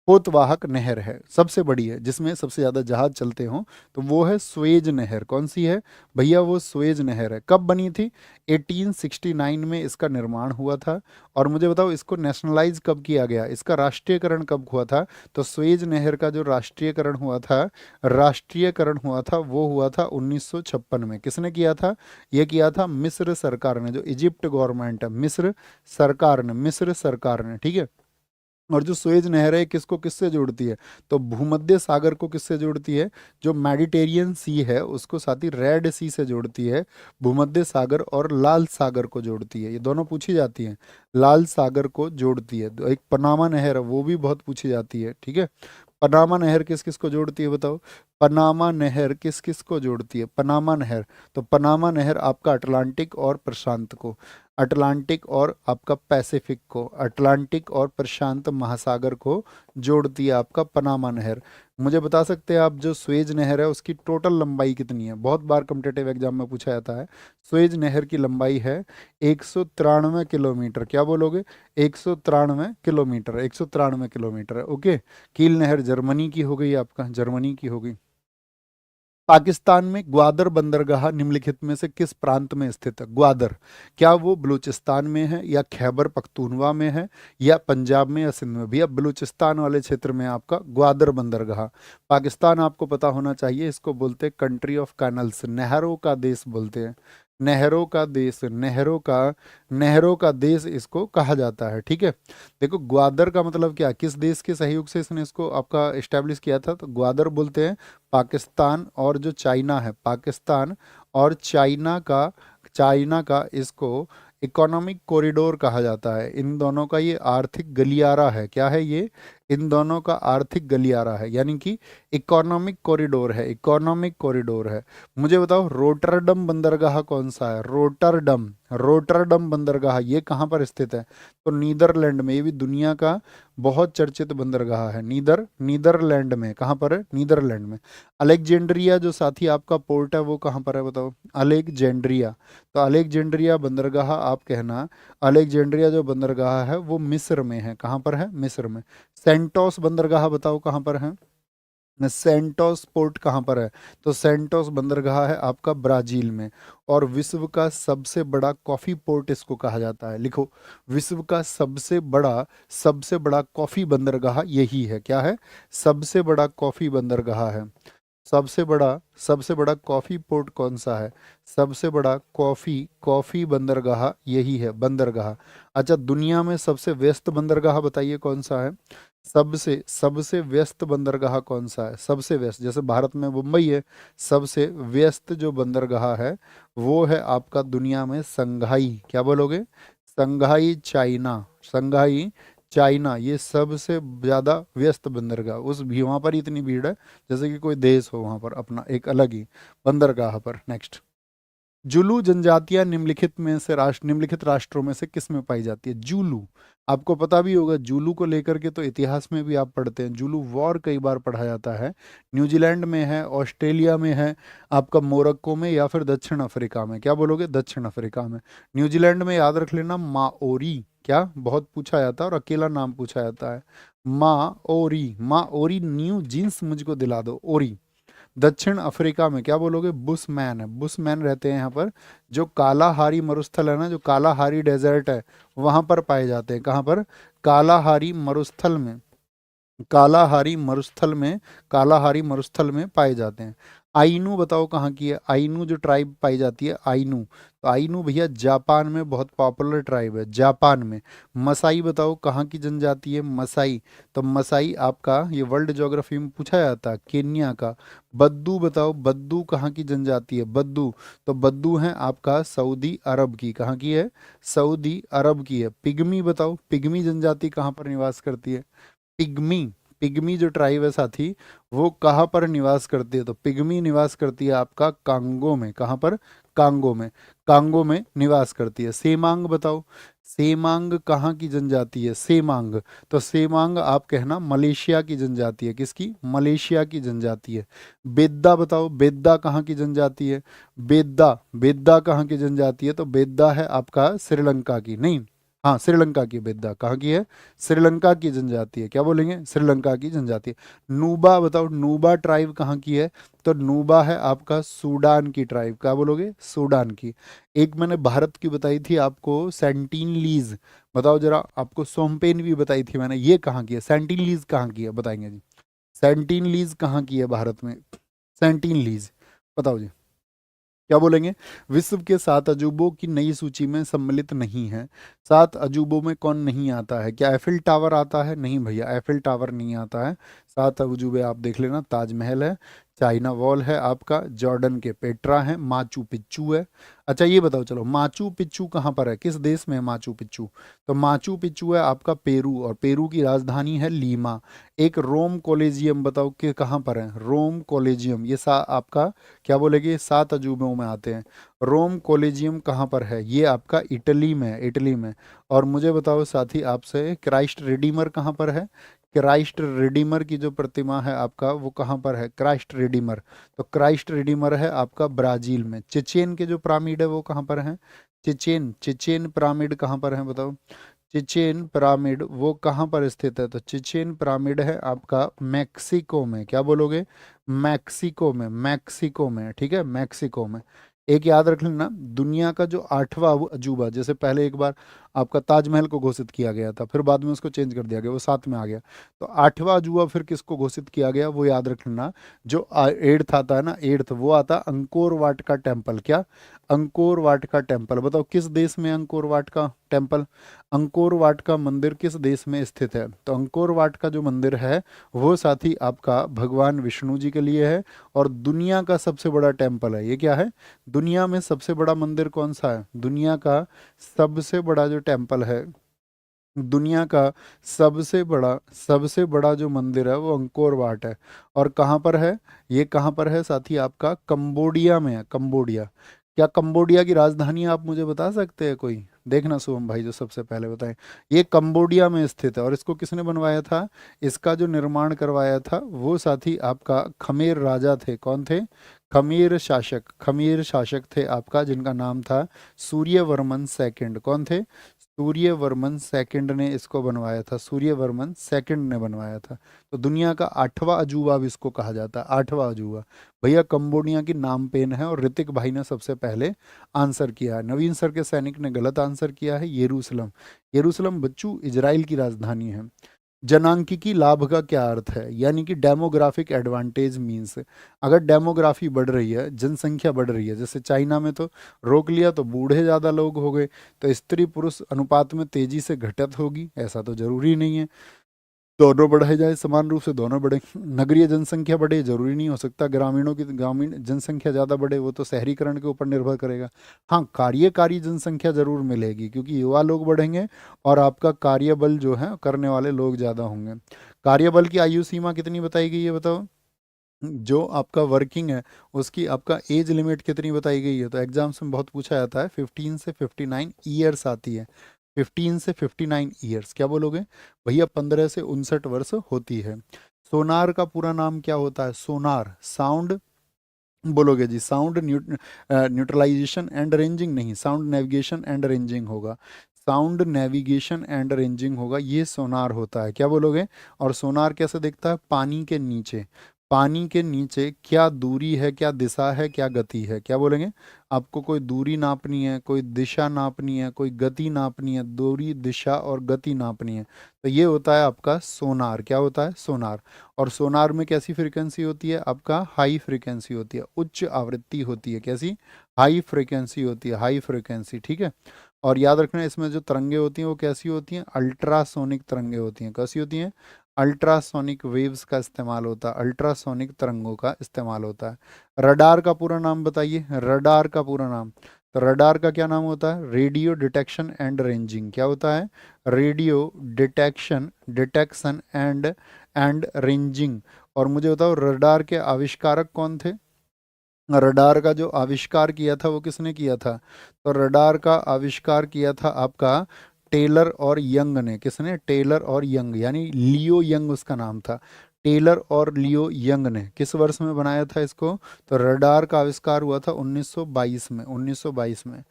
पोतवाहक नहर है, सबसे बड़ी है, जिसमें सबसे ज्यादा जहाज चलते हों, तो वो है स्वेज नहर। कौन सी है भैया? वो स्वेज नहर है। कब बनी थी? 1869 में इसका निर्माण हुआ था। और मुझे बताओ इसको नेशनलाइज कब किया गया, इसका राष्ट्रीयकरण कब हुआ था? तो स्वेज नहर का जो राष्ट्रीयकरण हुआ था, वो हुआ था 1956 में। किसने किया था? ये किया था मिस्र सरकार ने, जो इजिप्ट गवर्नमेंट है, मिस्र सरकार ने। ठीक है। और जो सुएज नहर है किसको किससे जोड़ती है? तो भूमध्य सागर को किससे जोड़ती है? जो मेडिटेरियन सी है उसको साथ ही रेड सी से जोड़ती है। भूमध्य सागर और लाल सागर को जोड़ती है, ये दोनों पूछी जाती हैं। लाल सागर को जोड़ती है। तो एक पनामा नहर है, वो भी बहुत पूछी जाती है। ठीक है। पनामा नहर किस किस को जोड़ती है बताओ? पनामा नहर किस किस को जोड़ती है? पनामा नहर, तो पनामा नहर आपका अटलांटिक और प्रशांत को, अटलांटिक और आपका पैसिफिक को, अटलांटिक और प्रशांत महासागर को जोड़ती है आपका पनामा नहर। मुझे बता सकते हैं आप, जो स्वेज नहर है उसकी टोटल लंबाई कितनी है? बहुत बार कॉम्पिटेटिव एग्जाम में पूछा जाता है। स्वेज नहर की लंबाई है 193 किलोमीटर। क्या बोलोगे? 193 किलोमीटर, 193 किलोमीटर है। ओके। कील नहर जर्मनी की हो गई, आपका जर्मनी की हो गई। पाकिस्तान में ग्वादर बंदरगाह निम्नलिखित में से किस प्रांत में स्थित है? ग्वादर, क्या वो बलूचिस्तान में है, या खैबर पख्तूनवा में है, या पंजाब में, या सिंध में? भैया बलूचिस्तान वाले क्षेत्र में आपका ग्वादर बंदरगाह। पाकिस्तान आपको पता होना चाहिए, इसको बोलते हैं कंट्री ऑफ कैनल्स, नहरों का देश बोलते हैं। नहरों का देश, नहरों का देश इसको कहा जाता है। ठीक है। देखो ग्वादर का मतलब क्या, किस देश के सहयोग से इसने इसको आपका इस्टेब्लिश किया था? तो ग्वादर बोलते हैं पाकिस्तान और जो चाइना है, पाकिस्तान और चाइना का इसको इकोनॉमिक कॉरिडोर कहा जाता है। इन दोनों का ये आर्थिक गलियारा है। क्या है ये? इन दोनों का आर्थिक गलियारा है, यानी कि इकोनॉमिक कॉरिडोर है, इकोनॉमिक कॉरिडोर है। मुझे बताओ रोटरडम बंदरगाह कौन सा है? रोटरडम, रोटरडम बंदरगाह ये कहाँ पर स्थित है? तो नीदरलैंड में। ये भी दुनिया का बहुत चर्चित बंदरगाह है। नीदरलैंड में। कहाँ पर है? नीदरलैंड में। अलेक्जेंड्रिया जो साथी आपका पोर्ट है वो कहाँ पर है बताओ? अलेक्जेंड्रिया। तो अलेक्जेंड्रिया बंदरगाह आप कहना, अलेक्जेंड्रिया जो बंदरगाह है वो मिस्र में है। कहाँ पर है? मिस्र में। सेंटोस बंदरगाह बताओ कहाँ पर है? सेंटोस पोर्ट कहाँ पर है? तो सेंटोस बंदरगाह है आपका ब्राजील में। और विश्व का सबसे बड़ा कॉफी पोर्ट इसको कहा जाता है, लिखो। विश्व का सबसे बड़ा कॉफी बंदरगाह यही है। क्या है? सबसे बड़ा कॉफी बंदरगाह है। सबसे बड़ा कॉफी पोर्ट कौन सा है? सबसे बड़ा कॉफी कॉफी बंदरगाह यही है, बंदरगाह। अच्छा, दुनिया में सबसे व्यस्त बंदरगाह बताइए कौन सा है? सबसे सबसे व्यस्त बंदरगाह कौन सा है? सबसे व्यस्त, जैसे भारत में मुंबई है, सबसे व्यस्त जो बंदरगाह है वो है आपका दुनिया में संघाई। क्या बोलोगे? संघाई चाइना, संघाई चाइना, ये सबसे ज्यादा व्यस्त बंदरगाह। उस भी वहां पर इतनी भीड़ है जैसे कि कोई देश हो वहां पर अपना एक अलग ही बंदरगाह पर। नेक्स्ट, जुलू जनजातियां निम्नलिखित राष्ट्रों में से किस में पाई जाती है? जुलू, आपको पता भी होगा, जुलू को लेकर के तो इतिहास में भी आप पढ़ते हैं, जुलू वॉर कई बार पढ़ा जाता है। न्यूजीलैंड में है, ऑस्ट्रेलिया में है, आपका मोरक्को में, या फिर दक्षिण अफ्रीका में। क्या बोलोगे? दक्षिण अफ्रीका में। न्यूजीलैंड में याद रख लेना माओरी, क्या बहुत पूछा जाता है और अकेला नाम पूछा जाता है, माओरी। माओरी न्यू जींस मुझको दिला दो, ओरी। दक्षिण अफ्रीका में क्या बोलोगे? बुशमैन है, बुशमैन रहते हैं यहाँ पर। जो कालाहारी मरुस्थल है ना, जो कालाहारी डेजर्ट है, वहां पर पाए जाते हैं। कहाँ पर? कालाहारी मरुस्थल में, कालाहारी मरुस्थल में, कालाहारी मरुस्थल में पाए जाते हैं। आइनू बताओ कहाँ की है? आइनू जो ट्राइब पाई जाती है, आइनू, तो आइनू भैया जापान में बहुत पॉपुलर ट्राइब है, जापान में। मसाई बताओ कहाँ की जनजाति है? मसाई, तो मसाई आपका ये वर्ल्ड ज्योग्राफी में पूछा जाता है, केन्या का। बद्दू बताओ, बद्दू कहाँ की जनजाति है? बद्दू, तो बद्दू है आपका सऊदी अरब की। कहाँ की है? सऊदी अरब की है। पिग्मी बताओ, पिग्मी जनजाति कहाँ पर निवास करती है? पिग्मी, पिग्मी जो ट्राइब है साथी, वो कहाँ पर निवास करती है? तो पिग्मी निवास करती है आपका कांगो में। कहाँ पर? कांगो में, कांगो में निवास करती है। सेमांग बताओ, सेमांग कहाँ की जनजाति है? सेमांग, तो सेमांग आप कहना मलेशिया की जनजाति है। किसकी? मलेशिया की जनजाति है। बेद्दा बताओ, बेद्दा कहाँ की जनजाति है? बेद्दा, बेद्दा कहाँ की जनजाति है? तो बेद्दा है आपका श्रीलंका की, नहीं, हाँ श्रीलंका की। बेद्दा कहाँ की है? श्रीलंका की जनजाति है। क्या बोलेंगे? श्रीलंका की जनजाति है। नूबा बताओ, नूबा ट्राइब कहाँ की है? तो नूबा है आपका सूडान की ट्राइब। क्या बोलोगे? सूडान की। एक मैंने भारत की बताई थी आपको, सेंटिनलीज, बताओ जरा, आपको सोमपेन भी बताई थी मैंने, ये कहाँ की है? सेंटिनलीज कहाँ की है? बताएंगे जी, सेंटिनलीज कहाँ की है भारत में? सेंटिनलीज, बताओ जी, क्या बोलेंगे? विश्व के 7 अजूबों की नई सूची में सम्मिलित नहीं है। 7 अजूबों में कौन नहीं आता है? क्या एफिल टावर आता है? नहीं भैया, एफिल टावर नहीं आता है। 7 अजूबे आप देख लेना, ताजमहल है, चाइना वॉल है आपका, जॉर्डन के पेट्रा है, माचू पिच्चू है। अच्छा ये बताओ, चलो माचू पिच्चू कहाँ पर है? किस देश में है माचू पिच्चू? तो माचू पिच्चू है आपका पेरू, और पेरू की राजधानी है लीमा। एक रोम कॉलेजियम बताओ कि कहाँ पर है? रोम कॉलेजियम, ये आपका क्या बोलेगे? 7 अजूबों में आते हैं। रोम कॉलेजियम कहाँ पर है? ये आपका इटली में है, इटली में। और मुझे बताओ साथी आपसे, क्राइस्ट रिडीमर कहाँ पर है? क्राइस्ट रिडीमर की जो प्रतिमा है आपका, वो कहाँ पर है? क्राइस्ट रिडीमर, तो क्राइस्ट रिडीमर है आपका ब्राजील में। चिचेन के जो पिरामिड है वो कहाँ पर है? चिचेन, चिचेन पिरामिड कहाँ पर है बताओ? चिचेन पिरामिड वो कहाँ पर स्थित है? तो चिचेन पिरामिड है आपका मैक्सिको में। क्या बोलोगे? मैक्सिको में, मैक्सिको में, ठीक है, मैक्सिको में। एक याद रख लेना, दुनिया का जो 8वां अजूबा, जैसे पहले एक बार आपका ताजमहल को घोषित किया गया था, फिर बाद में उसको चेंज कर दिया गया, वो 7 में आ गया। तो 8वां अजूबा फिर किसको घोषित किया गया, वो याद रख लेना। जो एट्थ आता है ना, एट्थ, वो आता अंकोर वाट का टेम्पल। क्या? अंकोर वाट का टेम्पल, बताओ किस देश में अंकोर वाट का टेम्पल? अंकोर वाट का मंदिर किस देश में स्थित है? तो अंकोर वाट का जो मंदिर है वो साथी आपका भगवान विष्णु जी के लिए है, और दुनिया का सबसे बड़ा टेम्पल है। ये क्या है? दुनिया में सबसे बड़ा मंदिर कौन सा है? दुनिया का सबसे बड़ा जो टेम्पल है, दुनिया का सबसे बड़ा जो मंदिर है वो अंकोर वाट है। और कहाँ पर है? ये कहाँ पर है साथी? आपका कंबोडिया में है, कंबोडिया। क्या कंबोडिया की राजधानी आप मुझे बता सकते हैं कोई? देखना शुभम भाई जो सबसे पहले बताएं। ये कंबोडिया में स्थित है, और इसको किसने बनवाया था? इसका जो निर्माण करवाया था वो साथी आपका खमेर राजा थे। कौन थे? खमेर शासक, खमेर शासक थे आपका, जिनका नाम था सूर्यवर्मन सेकंड। कौन थे? सूर्यवर्मन सेकंड ने इसको बनवाया था, सूर्यवर्मन सेकंड ने बनवाया था। तो दुनिया का 8वां अजूबा भी इसको कहा जाता है, 8वां अजूबा। भैया कंबोडिया की नाम पेन है, और ऋतिक भाई ने सबसे पहले आंसर किया है। नवीन सर के सैनिक ने गलत आंसर किया है, यरूशलेम। यरूशलेम बच्चू इजराइल की राजधानी है। जनांकिकी लाभ का क्या अर्थ है? यानी कि डेमोग्राफिक एडवांटेज मीन्स, अगर डेमोग्राफी बढ़ रही है, जनसंख्या बढ़ रही है, जैसे चाइना में तो रोक लिया तो बूढ़े ज़्यादा लोग हो गए, तो स्त्री पुरुष अनुपात में तेजी से घटत होगी, ऐसा तो जरूरी नहीं है। दोनों बढ़ाए जाए समान रूप से, दोनों बढ़े। नगरीय जनसंख्या बढ़े, जरूरी नहीं हो सकता ग्रामीणों की, ग्रामीण जनसंख्या ज़्यादा बढ़े, वो तो शहरीकरण के ऊपर निर्भर करेगा। हाँ, कार्यकारी जनसंख्या जरूर मिलेगी, क्योंकि युवा लोग बढ़ेंगे और आपका कार्यबल जो है करने वाले लोग ज़्यादा होंगे। कार्यबल की आयु सीमा कितनी बताई गई है बताओ? जो आपका वर्किंग है उसकी आपका एज लिमिट कितनी बताई गई है? तो एग्जाम्स में बहुत पूछा जाता है, 15 से 59 ईयर्स आती है। 15 से 59 ईयर्स क्या बोलोगे भैया? 15 से 59 वर्ष होती है। सोनार का पूरा नाम क्या होता है? सोनार साउंड बोलोगे जी, साउंड न्यूट्रलाइजेशन एंड रेंजिंग नहीं, साउंड नेविगेशन एंड रेंजिंग होगा। साउंड नेविगेशन एंड रेंजिंग होगा, ये सोनार होता है। क्या बोलोगे? और सोनार कैसे दिखता है? पानी के नीचे, पानी के नीचे क्या दूरी है, क्या दिशा है, क्या गति है, क्या बोलेंगे? आपको कोई दूरी नापनी है, कोई दिशा नापनी है, कोई गति नापनी है, दूरी दिशा और गति नापनी है, तो ये होता है आपका सोनार। क्या होता है? सोनार। और सोनार में कैसी फ्रीक्वेंसी होती है? आपका हाई फ्रीक्वेंसी होती है, उच्च आवृत्ति होती है। कैसी? हाई फ्रीक्वेंसी होती है, हाई फ्रीक्वेंसी, ठीक है। और याद रखना इसमें जो तरंगे होती हैं वो कैसी होती हैं? अल्ट्रासोनिक तरंगे होती हैं। कैसी होती हैं? अल्ट्रासोनिक वेव्स का इस्तेमाल होता है, अल्ट्रासोनिक तरंगों का इस्तेमाल होता है। रडार का पूरा नाम बताइए, रडार का पूरा नाम। तो रडार का क्या नाम होता है? Radio detection and ranging. क्या होता है? Radio detection, detection and ranging. और मुझे बताओ रडार के आविष्कारक कौन थे? रडार का जो आविष्कार किया था वो किसने किया था? तो रडार का आविष्कार किया था आपका टेलर और यंग ने। किसने? टेलर और यंग, यानी लियो यंग उसका नाम था। टेलर और लियो यंग ने किस वर्ष में बनाया था इसको? तो रडार का आविष्कार हुआ था 1922 में, 1922 में।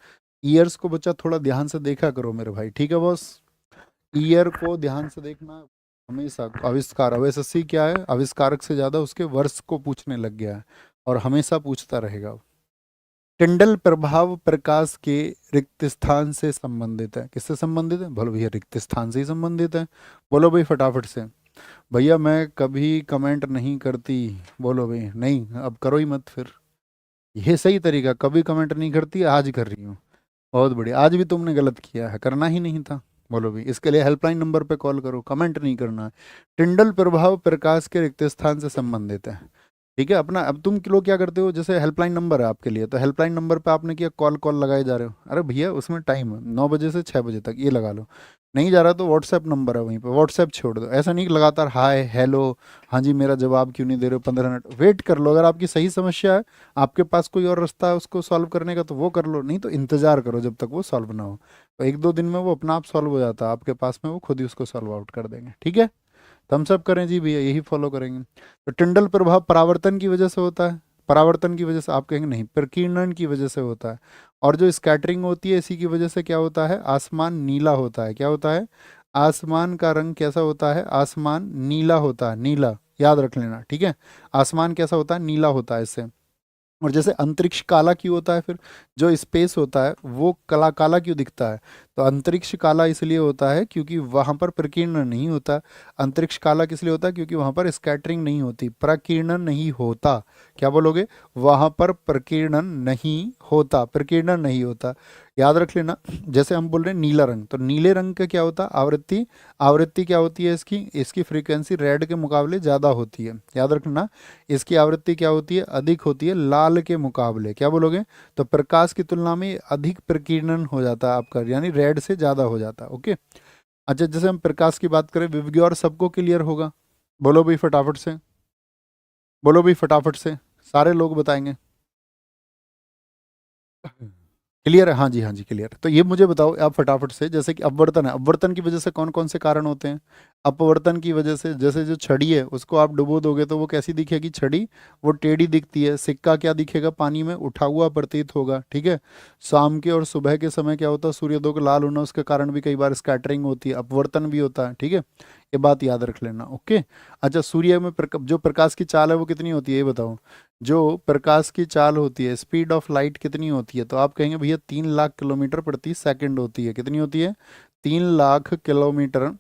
ईयर्स को बच्चा थोड़ा ध्यान से देखा करो मेरे भाई, ठीक है बॉस? ईयर को ध्यान से देखना हमेशा। आविष्कार, अब एसएससी क्या है, आविष्कारक से ज्यादा उसके वर्ष को पूछने लग गया है और हमेशा पूछता रहेगा। टिंडल प्रभाव प्रकाश के रिक्त स्थान से संबंधित है। किससे संबंधित है? बोलो भैया, रिक्त स्थान से ही संबंधित है। बोलो भाई फटाफट से। भैया मैं कभी कमेंट नहीं करती। बोलो भाई, नहीं अब करो ही मत फिर। ये सही तरीका, कभी कमेंट नहीं करती, आज कर रही हूँ। बहुत बढ़िया, आज भी तुमने गलत किया है, करना ही नहीं था। बोलो भी, इसके लिए हेल्पलाइन नंबर पे कॉल करो, कमेंट नहीं करना है। टिंडल प्रभाव प्रकाश के रिक्त स्थान से संबंधित है, ठीक है अपना। अब तुम लोग क्या करते हो, जैसे हेल्पलाइन नंबर है आपके लिए, तो हेल्पलाइन नंबर पे आपने किया कॉल, कॉल लगाए जा रहे हो। अरे भैया उसमें टाइम है 9 बजे से 6 बजे तक, ये लगा लो। नहीं जा रहा तो व्हाट्सएप नंबर है वहीं पे, व्हाट्सएप छोड़ दो। ऐसा नहीं कि लगातार हाय हेलो, हाँ जी मेरा जवाब क्यों नहीं दे रहे हो, 15 मिनट वेट कर लो। अगर आपकी सही समस्या है, आपके पास कोई और रास्ता है उसको सॉल्व करने का, तो वो कर लो, नहीं तो इंतजार करो जब तक वो सॉल्व ना हो। तो 1-2 दिन में वो अपना आप सॉल्व हो जाता है आपके पास में, वो खुद ही उसको सॉल्व आउट कर देंगे, ठीक है। तो हम सब करें जी भैया, यही फॉलो करेंगे। तो टिंडल प्रभाव परावर्तन की वजह से होता है। परावर्तन की वजह से आप कहेंगे नहीं, प्रकीर्णन की वजह से होता है। और जो स्कैटरिंग होती है इसी की वजह से क्या होता है? आसमान नीला होता है। क्या होता है? आसमान का रंग कैसा होता है? आसमान नीला होता है, नीला, याद रख लेना, ठीक है। आसमान कैसा होता है? नीला होता है इससे। और जैसे अंतरिक्ष काला क्यों होता है फिर? जो स्पेस होता है वो काला काला क्यों दिखता है? तो अंतरिक्ष काला इसलिए होता है क्योंकि वहां पर प्रकीर्णन नहीं होता। अंतरिक्ष काला किस लिए होता है? क्योंकि वहां पर स्कैटरिंग नहीं होती, प्रकीर्णन नहीं होता। क्या बोलोगे? वहां पर प्रकीर्णन नहीं होता, प्रकीर्णन नहीं होता। याद रख लेना। जैसे हम बोल रहे हैं नीला रंग, तो नीले रंग का क्या होता है? आवृत्ति। आवृत्ति क्या होती है इसकी? इसकी फ्रीक्वेंसी रेड के मुकाबले ज़्यादा होती है, याद रखना। इसकी आवृत्ति क्या होती है? अधिक होती है लाल के मुकाबले। क्या बोलोगे? तो प्रकाश की तुलना में अधिक प्रकीर्णन हो जाता है आपका, यानी रेड से ज़्यादा हो जाता है, ओके। अच्छा, जैसे हम प्रकाश की बात करें, विवग्योर सबको क्लियर होगा? बोलो भाई फटाफट से, बोलो भाई फटाफट से, सारे लोग बताएंगे। क्लियर है? हाँ जी, हाँ जी क्लियर है। तो ये मुझे बताओ आप फटाफट से, जैसे कि अपवर्तन है, अपवर्तन की वजह से कौन कौन से कारण होते हैं? अपवर्तन की वजह से, जैसे जो छड़ी है उसको आप डुबो दोगे तो वो कैसी दिखेगी छड़ी? वो टेढ़ी दिखती है। सिक्का क्या दिखेगा? पानी में उठा हुआ प्रतीत होगा, ठीक है। शाम के और सुबह के समय क्या होता है? सूर्योदय को लाल होना, उसके कारण भी कई बार स्कैटरिंग होती है, अपवर्तन भी होता है, ठीक है। ये बात याद रख लेना, ओके। अच्छा, सूर्य में जो प्रकाश की चाल है वो कितनी होती है ये बताओ? जो प्रकाश की चाल होती है, स्पीड ऑफ लाइट कितनी होती है? तो आप कहेंगे भैया 3 लाख किलोमीटर प्रति सेकंड होती है। कितनी होती है? 3 लाख किलोमीटर,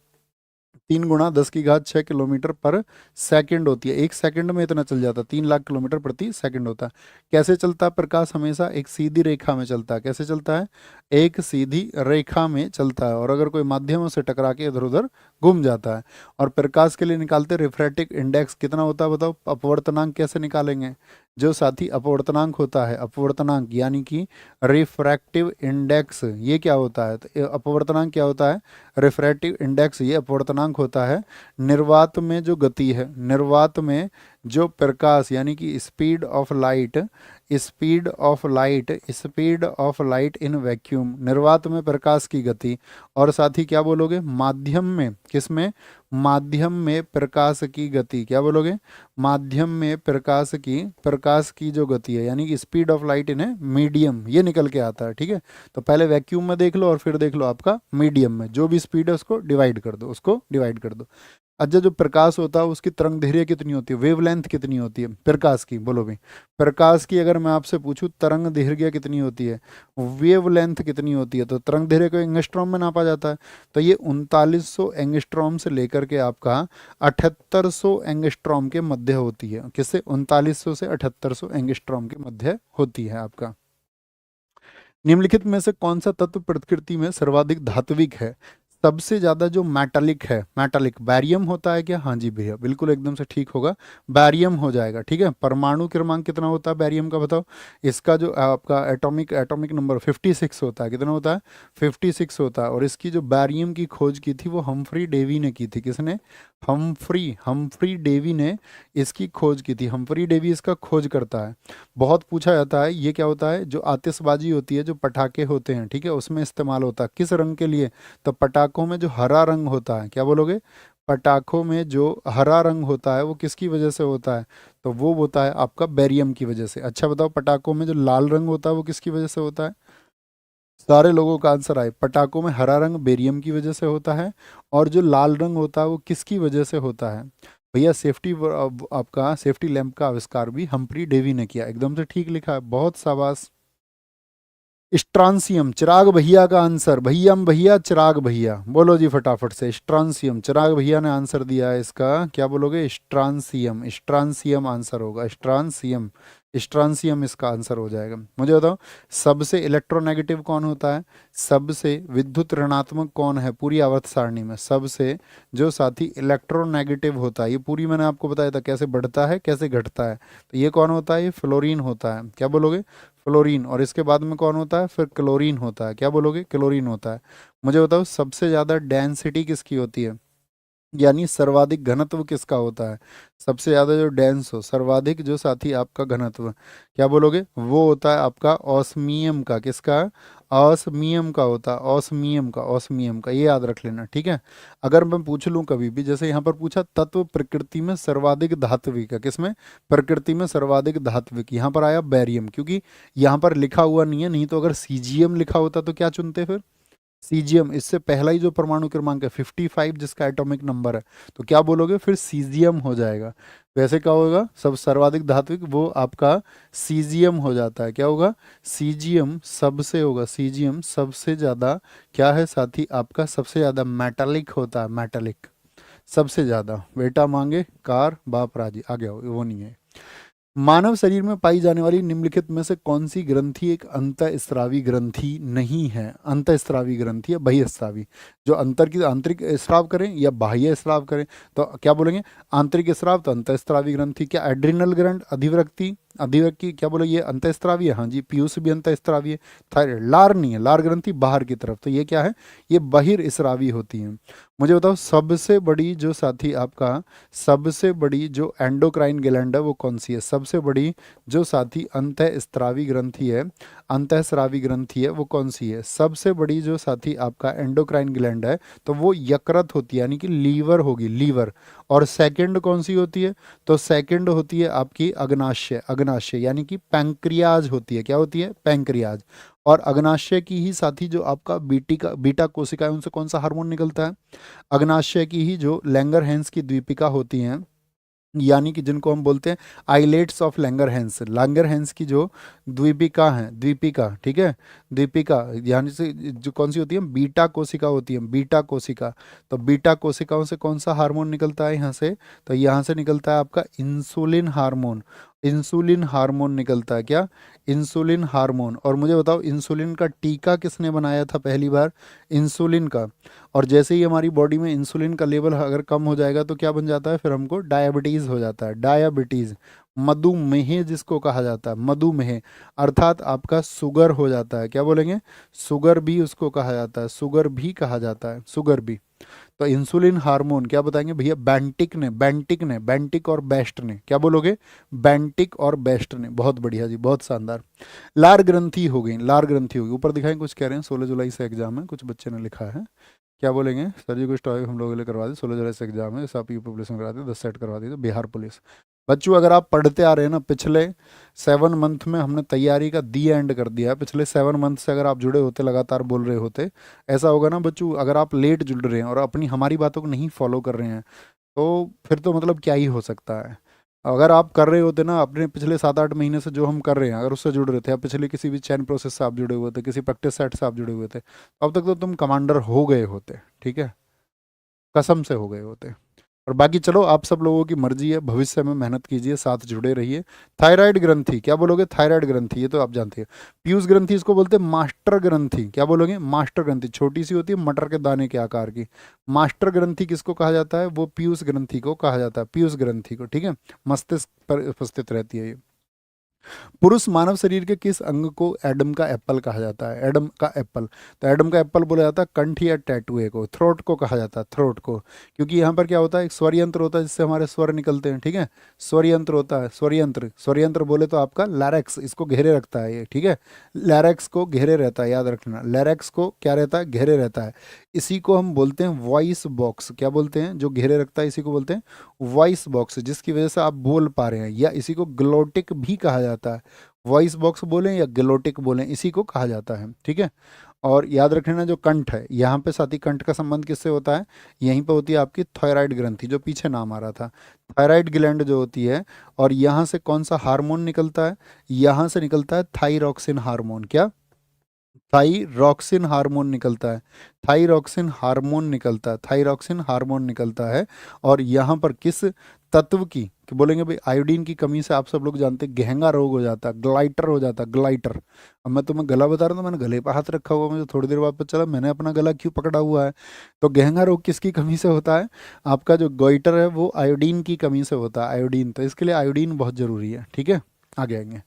3 × 10⁻⁶ किलोमीटर पर सेकंड होती है। 1 सेकंड में इतना चल जाता है, 3 लाख किलोमीटर प्रति सेकंड होता है। कैसे चलता है प्रकाश? हमेशा एक सीधी रेखा में चलता है। कैसे चलता है? एक सीधी रेखा में चलता है, और अगर कोई माध्यमों से टकरा के इधर उधर घूम जाता है। और प्रकाश के लिए निकालते रिफ्रैक्टिव इंडेक्स कितना होता है बताओ? अपवर्तनांक कैसे निकालेंगे? जो साथी अपवर्तनांक होता है, अपवर्तनांक यानी कि रिफ्रैक्टिव इंडेक्स, ये क्या होता है? तो अपवर्तनांक क्या होता है? रिफ्रैक्टिव इंडेक्स, ये अपवर्तनांक होता है। निर्वात में जो गति है, निर्वात में जो प्रकाश यानी कि speed of light, speed of light, speed of light in vacuum, निर्वात में प्रकाश की गति, और साथ ही क्या बोलोगे, माध्यम में, किसमें, माध्यम में प्रकाश की गति, क्या बोलोगे, माध्यम में प्रकाश की जो गति है, यानी कि स्पीड ऑफ लाइट इन है मीडियम, ये निकल के आता है। ठीक है, तो पहले वैक्यूम में देख लो और फिर देख लो आपका मीडियम में, जो भी स्पीड है उसको डिवाइड कर दो, उसको डिवाइड कर दो। अच्छा, जो प्रकाश होता है उसकी तरंग दैर्घ्य कितनी होती है, वेवलेंथ कितनी होती है प्रकाश की, बोलो भाई। प्रकाश की अगर मैं आपसे पूछूं तरंग दैर्घ्य कितनी होती है, वेवलेंथ कितनी होती है, तो तरंग दैर्घ्य को एंगस्ट्रॉम में नापा जाता है। तो ये 3900 एंगस्ट्रॉम से लेकर के आपका 7800 एंगस्ट्रॉम के मध्य होती है। किससे, 3900 से 7800 एंगस्ट्रॉम के मध्य होती है आपका। निम्नलिखित में से कौन सा तत्व प्रकृति में सर्वाधिक धात्विक है, सबसे ज्यादा जो मेटालिक है, मेटालिक, बैरियम होता है क्या, हाँ जी भैया बिल्कुल एकदम से ठीक होगा, बैरियम हो जाएगा। ठीक है, परमाणु क्रमांक कितना होता है बैरियम का, बताओ। इसका जो आपका एटॉमिक एटॉमिक नंबर 56 होता है, कितना होता है, 56 होता है। और इसकी जो बैरियम की खोज की थी वो हम्फ्री डेवी ने की थी, किसने, हम्फ्री डेवी ने इसकी खोज की थी। हम्फ्री डेवी इसका खोज करता है। बहुत पूछा जाता है, ये क्या होता है, जो आतिशबाजी होती है, जो पटाखे होते हैं, ठीक है, उसमें इस्तेमाल होता है, किस रंग के लिए, तो पटाखों में जो हरा रंग होता है, क्या बोलोगे, पटाखों में जो हरा रंग होता है वो किसकी वजह से होता है, तो वो होता है आपका बैरियम की वजह से। अच्छा बताओ, पटाखों में जो लाल रंग होता है वो किसकी वजह से होता है, सारे लोगों का आंसर आए, पटाखों में हरा रंग बेरियम की वजह से होता है, और जो लाल रंग होता है वो किसकी वजह से होता है, भैया सेफ्टी, आपका सेफ्टी लैंप का आविष्कार भी हम्फ्री डेवी ने किया। एकदम से ठीक लिखा है, बहुत शाबाश। स्ट्रांसियम, चिराग भैया का आंसर, भैया चिराग भैया, बोलो जी फटाफट से, स्ट्रांसियम, चिराग भैया ने आंसर दिया है इसका, क्या बोलोगे, स्ट्रांसियम, स्ट्रांसियम आंसर होगा, स्ट्रांसियम, स्ट्रांसियम इसका आंसर हो जाएगा। मुझे बताओ, सबसे इलेक्ट्रोनेगेटिव कौन होता है, सबसे विद्युत ऋणात्मक कौन है पूरी आवर्त सारणी में, सबसे जो साथी इलेक्ट्रोनेगेटिव होता है, ये पूरी मैंने आपको बताया था कैसे बढ़ता है कैसे घटता है, तो ये कौन होता है, ये फ्लोरीन होता है, क्या बोलोगे, फ्लोरीन। और इसके बाद में कौन होता है, फिर क्लोरीन होता है, क्या बोलोगे, क्लोरीन होता है। मुझे बताओ, सबसे ज़्यादा डेंसिटी किसकी होती है, यानी सर्वाधिक घनत्व किसका होता है, सबसे ज़्यादा जो डेंस हो, सर्वाधिक जो साथी आपका घनत्व, क्या बोलोगे, वो होता है आपका ऑस्मियम का, किसका, ऑस्मियम का होता है, ऑस्मियम का, ऑस्मियम का, ये याद रख लेना। ठीक है, अगर मैं पूछ लूँ कभी भी, जैसे यहाँ पर पूछा तत्व प्रकृति में सर्वाधिक धात्विक है, किसमें, प्रकृति में सर्वाधिक धात्विक, यहाँ पर आया बैरियम, क्योंकि यहाँ पर लिखा हुआ नहीं है, नहीं तो अगर सीजीएम लिखा होता तो क्या चुनते फिर, सीजियम, इससे पहला ही जो परमाणु क्रमांक है 55 जिसका एटॉमिक नंबर है, तो क्या बोलोगे, फिर सीजियम हो जाएगा। वैसे क्या होगा, सब सर्वाधिक धात्विक वो आपका सीजियम हो जाता है, क्या होगा, सीजियम सबसे होगा, सीजियम सबसे ज़्यादा क्या है साथी आपका, सबसे ज़्यादा मेटालिक होता है, मेटालिक सबसे ज़्यादा। बेटा मांगे कार बाप राजी, आ गया वो नहीं है। मानव शरीर में पाई जाने वाली निम्नलिखित में से कौन सी ग्रंथि एक अंतःस्रावी ग्रंथि नहीं है, अंतःस्रावी ग्रंथि या बहिःस्रावी, जो अंतर की आंतरिक स्राव करें या बाह्य स्राव करें, तो क्या बोलेंगे, आंतरिक स्राव तो अंतःस्रावी ग्रंथि। क्या एड्रिनल ग्रंथ, अधिवृक्ति, अधिवृक्ति क्या बोले, ये अंतःस्रावी है, हाँ जी, पीयूष भी अंतःस्रावी है। थायराइड, लार नहीं है, लार ग्रंथि बाहर की तरफ, तो ये क्या है, ये बहिर्स्रावी होती है। मुझे बताओ, सबसे बड़ी जो साथी आपका, सबसे बड़ी जो एंडोक्राइन ग्लैंड है वो कौन सी है, सबसे बड़ी जो साथी अंतःस्रावी ग्रंथि है, अंतःस्रावी ग्रंथि है वो कौन सी है, सबसे बड़ी जो साथी आपका एंडोक्राइन ग्लैंड है तो वो यकृत होती है, यानी कि लीवर होगी, लीवर। और सेकंड कौन सी होती है, तो सेकंड होती है आपकी अग्नाशय, अग्नाशय यानी कि पैंक्रियाज होती है, क्या होती है, पैंक्रियाज। और अग्नाशय की ही साथी जो आपका बीटा कोशिका है, उनसे कौन सा हार्मोन निकलता है, अग्नाशय की ही जो लैंगरहैंस की द्वीपिका होती हैं, यानी कि जिनको हम बोलते हैं आइलेट्स ऑफ लैंगरहैंस, लैंगरहैंस की जो द्वीपिका है, द्वीपिका, ठीक है, द्वीपिका यानी से जो कौन सी होती है, बीटा कोशिका होती है, बीटा कोशिका। तो बीटा कोशिकाओं से कौन सा हार्मोन निकलता है यहाँ से, तो यहाँ से निकलता है आपका इंसुलिन हार्मोन, इंसुलिन हार्मोन निकलता है, क्या, इंसुलिन हार्मोन। और मुझे बताओ, इंसुलिन का टीका किसने बनाया था पहली बार, इंसुलिन का। और जैसे ही हमारी बॉडी में इंसुलिन का लेवल अगर कम हो जाएगा तो क्या बन जाता है, फिर हमको डायबिटीज़ हो जाता है, डायबिटीज़, मधुमेह जिसको कहा जाता है, मधुमेह अर्थात आपका शुगर हो जाता है, क्या बोलेंगे, शुगर भी उसको कहा जाता है, शुगर भी कहा जाता है, शुगर भी। तो इंसुलिन हार्मोन क्या बताएंगे भैया, बेंटिक और बेस्ट ने, क्या बोलोगे, बेंटिक और बेस्ट ने, बहुत बढ़िया जी, बहुत शानदार। लार ग्रंथि हो गई, लार ग्रंथि होगी, ऊपर दिखाएं कुछ कह रहे हैं, 16 जुलाई से एग्जाम है, कुछ बच्चे ने लिखा है, क्या बोलेंगे सर जी, कुछ टॉपिक हम लोगों के लिए करवा दी, 16 जुलाई से एग्जाम है, आप यू पब्लिशन करा दी, 10 सेट करवा दी, तो बिहार पुलिस। बच्चों अगर आप पढ़ते आ रहे हैं ना, पिछले 7 मंथ में हमने तैयारी का दी एंड कर दिया है, पिछले 7 मंथ से अगर आप जुड़े होते, लगातार बोल रहे होते, ऐसा होगा ना बच्चों, अगर आप लेट जुड़ रहे हैं और अपनी हमारी बातों को नहीं फॉलो कर रहे हैं, तो फिर तो मतलब क्या ही हो सकता है। अगर आप कर रहे होते ना, अपने पिछले 7-8 महीने से जो हम कर रहे हैं, अगर उससे जुड़ रहे थे, या पिछले किसी भी चैन प्रोसेस से आप जुड़े हुए थे, किसी प्रैक्टिस सेट से आप जुड़े हुए थे, अब तक तो तुम कमांडर हो गए होते, ठीक है, कसम से हो गए होते। और बाकी चलो, आप सब लोगों की मर्जी है, भविष्य में मेहनत कीजिए, साथ जुड़े रहिए। थायराइड ग्रंथि, क्या बोलोगे, थायराइड ग्रंथि, ये तो आप जानते हैं। पीयूष ग्रंथि इसको बोलते हैं मास्टर ग्रंथि, क्या बोलोगे, मास्टर ग्रंथि, छोटी सी होती है मटर के दाने के आकार की। मास्टर ग्रंथि किसको कहा जाता है, वो पीयूष ग्रंथि को कहा जाता है, पीयूष ग्रंथि को, ठीक है, मस्तिष्क पर उपस्थित रहती है ये। पुरुष मानव शरीर के किस अंग को एडम का एप्पल कहा जाता है, एडम का एप्पल, तो एडम का एप्पल बोला जाता है कंठ या टैटुए को, थ्रोट को कहा जाता है, थ्रोट को, क्योंकि यहाँ पर क्या होता है, एक स्वर यंत्र होता है जिससे हमारे स्वर निकलते हैं, ठीक है, स्वर यंत्र होता है, स्वर यंत्र, स्वर यंत्र बोले तो आपका लैरेक्स, इसको घेरे रखता है ये, ठीक है, लैरेक्स को घेरे रहता है, याद रखना, लैरेक्स को क्या रहता है, घेरे रहता है। इसी को हम बोलते हैं वॉइस बॉक्स, क्या बोलते हैं, जो घेरे रखता है इसी को बोलते हैं वॉइस बॉक्स, जिसकी वजह से आप बोल पा रहे हैं, या इसी को ग्लोटिक भी कहा जाता है, वॉइस बॉक्स बोलें या ग्लोटिक बोलें, इसी को कहा जाता है, ठीक है। और याद रखना, जो कंठ है, यहाँ पे साथी कंठ का संबंध किससे होता है, यहीं पे होती है आपकी थायराइड ग्रंथि, जो पीछे नाम आ रहा था, थायराइड ग्लैंड जो होती है, और यहाँ से कौन सा हार्मोन निकलता है, यहाँ से निकलता है थाइरोक्सिन हार्मोन, क्या, थाइरोक्सिन हार्मोन निकलता है, थाइरोक्सिन हार्मोन निकलता है, थाइरोक्सिन हार्मोन निकलता है। और यहाँ पर किस तत्व की, कि बोलेंगे भाई आयोडीन की कमी से आप सब लोग जानते हैं घेंगा रोग हो जाता है, ग्लाइटर हो जाता है, ग्लाइटर। अब मैं तुम्हें गला बता रहा हूँ, तो मैंने गले पर हाथ रखा हुआ, मुझे थोड़ी देर बाद पता चला मैंने अपना गला क्यों पकड़ा हुआ है। तो घेंगा रोग किसकी कमी से होता है, आपका जो गोइटर है वो आयोडीन की कमी से होता है, आयोडीन, तो इसके लिए आयोडीन बहुत जरूरी है, ठीक है। आगे आएंगे।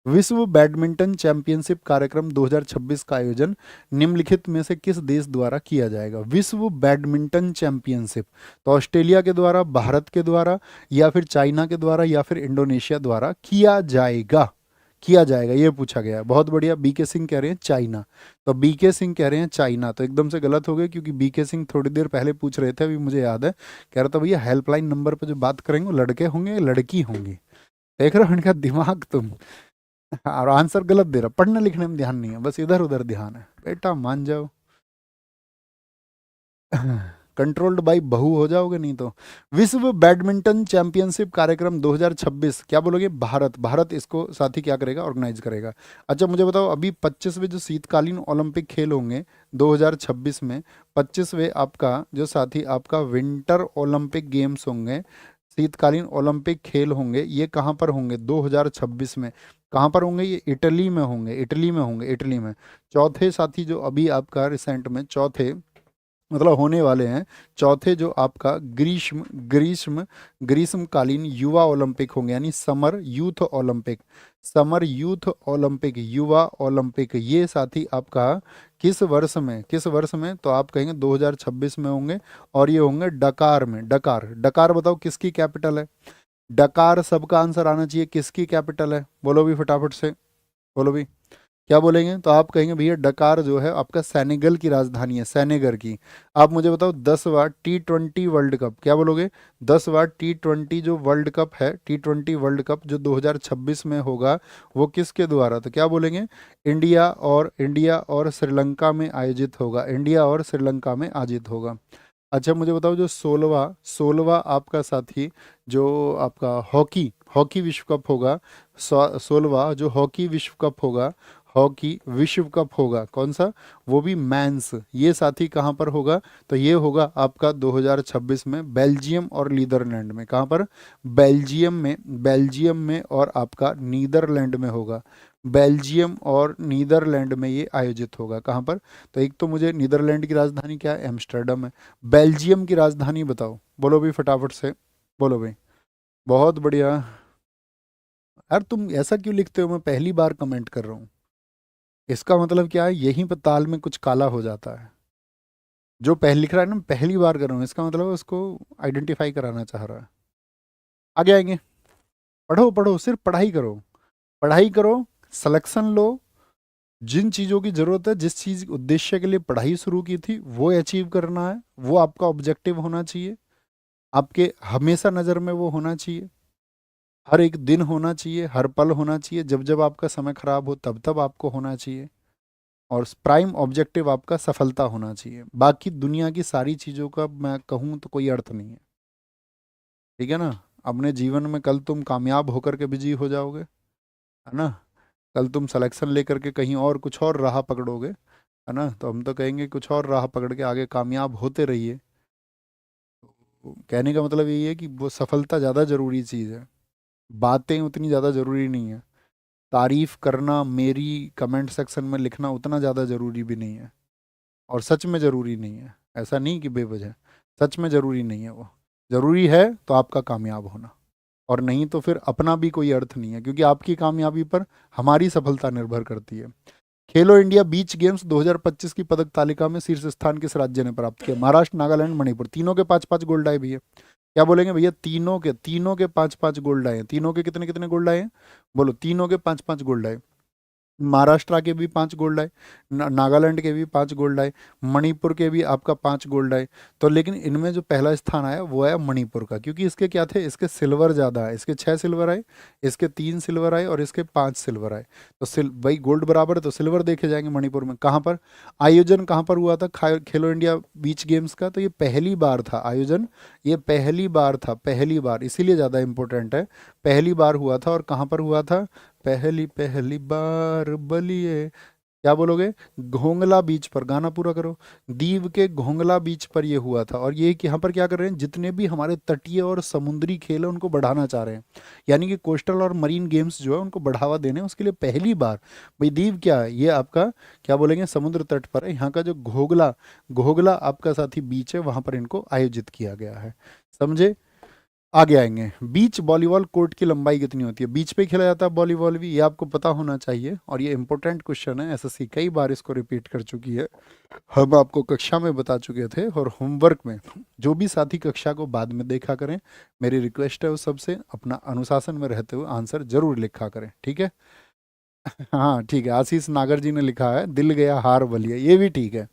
विश्व बैडमिंटन चैंपियनशिप कार्यक्रम 2026 का आयोजन निम्नलिखित में से किस देश द्वारा किया जाएगा, विश्व बैडमिंटन चैंपियनशिप, तो ऑस्ट्रेलिया के द्वारा, भारत के द्वारा, या फिर चाइना के द्वारा, या फिर इंडोनेशिया द्वारा किया जाएगा, किया जाएगा, ये पूछा गया है, बहुत बढ़िया। बीके सिंह कह रहे हैं चाइना, तो बीके सिंह कह रहे हैं चाइना, तो एकदम से गलत हो गए, क्योंकि बीके सिंह थोड़ी देर पहले पूछ रहे थे, अभी मुझे याद है, कह रहा था भैया हेल्पलाइन नंबर पर जो बात करेंगे वो लड़के होंगे या लड़की होंगी, देख रहे हो इनका दिमाग तुम। और आंसर गलत दे रहा, पढ़ने लिखने में ध्यान नहीं है, बस इधर उधर ध्यान है, बेटा मान जाओ। कंट्रोल्ड बाई बहू हो जाओगे नहीं तो। विश्व बैडमिंटन चैंपियनशिप कार्यक्रम 2026, क्या बोलोगे, भारत, भारत इसको साथी क्या करेगा, ऑर्गेनाइज करेगा। अच्छा मुझे बताओ, अभी 25वें जो शीतकालीन ओलंपिक खेल होंगे 2026 में, 25वें आपका जो साथी आपका विंटर ओलंपिक गेम्स होंगे, शीतकालीन ओलंपिक खेल होंगे, ये कहाँ पर होंगे 2026 में, कहाँ पर होंगे, ये इटली में होंगे, इटली में होंगे, इटली में। चौथे साथी जो अभी आपका रिसेंट में चौथे मतलब होने वाले हैं, चौथे जो आपका ग्रीष्म ग्रीष्म ग्रीष्मकालीन युवा ओलंपिक होंगे, यानी summer youth Olympic, summer youth Olympic, युवा ओलंपिक, ये साथी आपका किस वर्ष में, किस वर्ष में, तो आप कहेंगे 2026 में होंगे, और ये होंगे डकार में, डकार, डकार बताओ किसकी कैपिटल है, डकार, सबका आंसर आना चाहिए, किसकी कैपिटल है, बोलो भी फटाफट से, बोलो भी, क्या बोलेंगे, तो आप कहेंगे भैया डकार जो है आपका सेनेगल की राजधानी है, सेनेगर की। आप मुझे बताओ 10वां T20 वर्ल्ड कप, क्या बोलोगे, 10वां T20 जो वर्ल्ड कप है, T20 वर्ल्ड कप जो 2026 में होगा, वो किसके द्वारा, तो क्या बोलेंगे, इंडिया और श्रीलंका में आयोजित होगा, इंडिया और श्रीलंका में आयोजित होगा। अच्छा मुझे बताओ, जो 16वां आपका साथी जो आपका हॉकी हॉकी विश्व कप होगा, 16वां जो हॉकी विश्व कप होगा, हॉकी विश्व कप होगा, कौन सा, वो भी मैंस, ये साथी कहाँ पर होगा, तो ये होगा आपका 2026 में बेल्जियम और नीदरलैंड में, कहाँ पर, बेल्जियम में और आपका नीदरलैंड में होगा, बेल्जियम और नीदरलैंड में ये आयोजित होगा, कहाँ पर, तो एक तो मुझे नीदरलैंड की राजधानी क्या है, एम्स्टर्डम है, बेल्जियम की राजधानी बताओ, बोलो भी फटाफट से, बोलो भाई, बहुत बढ़िया। यार तुम ऐसा क्यों लिखते हो, मैं पहली बार कमेंट कर रहा हूँ, इसका मतलब क्या है, यहीं पर ताल में कुछ काला हो जाता है, जो पहले लिख रहा है ना, पहली बार कर रहा हूँ, इसका मतलब है उसको आइडेंटिफाई कराना चाह रहा है। आगे आएंगे। पढ़ो पढ़ो, सिर्फ पढ़ाई करो, पढ़ाई करो, सिलेक्शन लो। जिन चीज़ों की ज़रूरत है, जिस चीज़ उद्देश्य के लिए पढ़ाई शुरू की थी, वो अचीव करना है, वो आपका ऑब्जेक्टिव होना चाहिए, आपके हमेशा नज़र में वो होना चाहिए, हर एक दिन होना चाहिए, हर पल होना चाहिए, जब जब आपका समय खराब हो तब तब आपको होना चाहिए। और प्राइम ऑब्जेक्टिव आपका सफलता होना चाहिए। बाकी दुनिया की सारी चीज़ों का मैं कहूँ तो कोई अर्थ नहीं है। ठीक है ना। अपने जीवन में कल तुम कामयाब होकर के बिजी हो जाओगे, है ना, कल तुम सिलेक्शन लेकर के कहीं और कुछ और राह पकड़ोगे, है ना, तो हम तो कहेंगे कुछ और राह पकड़ के आगे कामयाब होते रहिए। तो कहने का मतलब यही है कि वो सफलता ज़्यादा ज़रूरी चीज़ है, बातें उतनी ज़्यादा ज़रूरी नहीं है, तारीफ करना मेरी कमेंट सेक्शन में लिखना उतना ज़्यादा ज़रूरी भी नहीं है, और सच में ज़रूरी नहीं है। ऐसा नहीं कि बेवजह, सच में ज़रूरी नहीं है वो। ज़रूरी है तो आपका कामयाब होना, और नहीं तो फिर अपना भी कोई अर्थ नहीं है, क्योंकि आपकी कामयाबी पर हमारी सफलता निर्भर करती है। खेलो इंडिया बीच गेम्स 2025 की पदक तालिका में शीर्ष स्थान किस राज्य ने प्राप्त किया? महाराष्ट्र, नागालैंड, मणिपुर। तीनों के पाँच पाँच गोल्ड आए भैया। क्या बोलेंगे भैया? तीनों के पाँच पाँच गोल्ड आए हैं। तीनों के कितने कितने गोल्ड आए हैं? बोलो। तीनों के पाँच पाँच गोल्ड आए। महाराष्ट्र के भी 5 गोल्ड आए, नागालैंड के भी 5 गोल्ड आए, मणिपुर के भी आपका 5 गोल्ड आए। तो लेकिन इनमें जो पहला स्थान आया वो आया मणिपुर का, क्योंकि इसके क्या थे, इसके सिल्वर ज़्यादा है, इसके 6 सिल्वर आए, इसके 3 सिल्वर आए, और इसके 5 सिल्वर आए। तो भाई गोल्ड बराबर है तो सिल्वर देखे जाएंगे मणिपुर में। कहाँ पर आयोजन, कहाँ पर हुआ था खेलो इंडिया बीच गेम्स का? तो ये पहली बार था आयोजन, ये पहली बार था, पहली बार, इसीलिए ज़्यादा इंपॉर्टेंट है। पहली बार हुआ था, और कहाँ पर हुआ था? पहली पहली बार बलिए, क्या बोलोगे? घोंगला बीच पर। गाना पूरा करो। दीव के घोंगला बीच पर ये हुआ था। और ये कि यहाँ पर क्या कर रहे हैं, जितने भी हमारे तटीय और समुद्री खेल हैं उनको बढ़ाना चाह रहे हैं, यानी कि कोस्टल और मरीन गेम्स जो है उनको बढ़ावा देने, उसके लिए पहली बार भाई दीव क्या है, ये आपका क्या बोलेंगे, समुद्र तट पर है। यहाँ का जो घोगला, घोगला आपका साथी बीच है, वहाँ पर इनको आयोजित किया गया है। समझे? आगे आएंगे। बीच वॉलीबॉल कोर्ट की लंबाई कितनी होती है? बीच पे खेला जाता है वॉलीबॉल भी, ये आपको पता होना चाहिए, और ये इंपॉर्टेंट क्वेश्चन है, एसएससी कई बार इसको रिपीट कर चुकी है। हम आपको कक्षा में बता चुके थे, और होमवर्क में जो भी साथी कक्षा को बाद में देखा करें, मेरी रिक्वेस्ट है उस सबसे अपना अनुशासन में रहते हुए आंसर जरूर लिखा करें, ठीक है। हाँ ठीक है, आशीष नागर जी ने लिखा है दिल गया हार बलिए, ये भी ठीक है।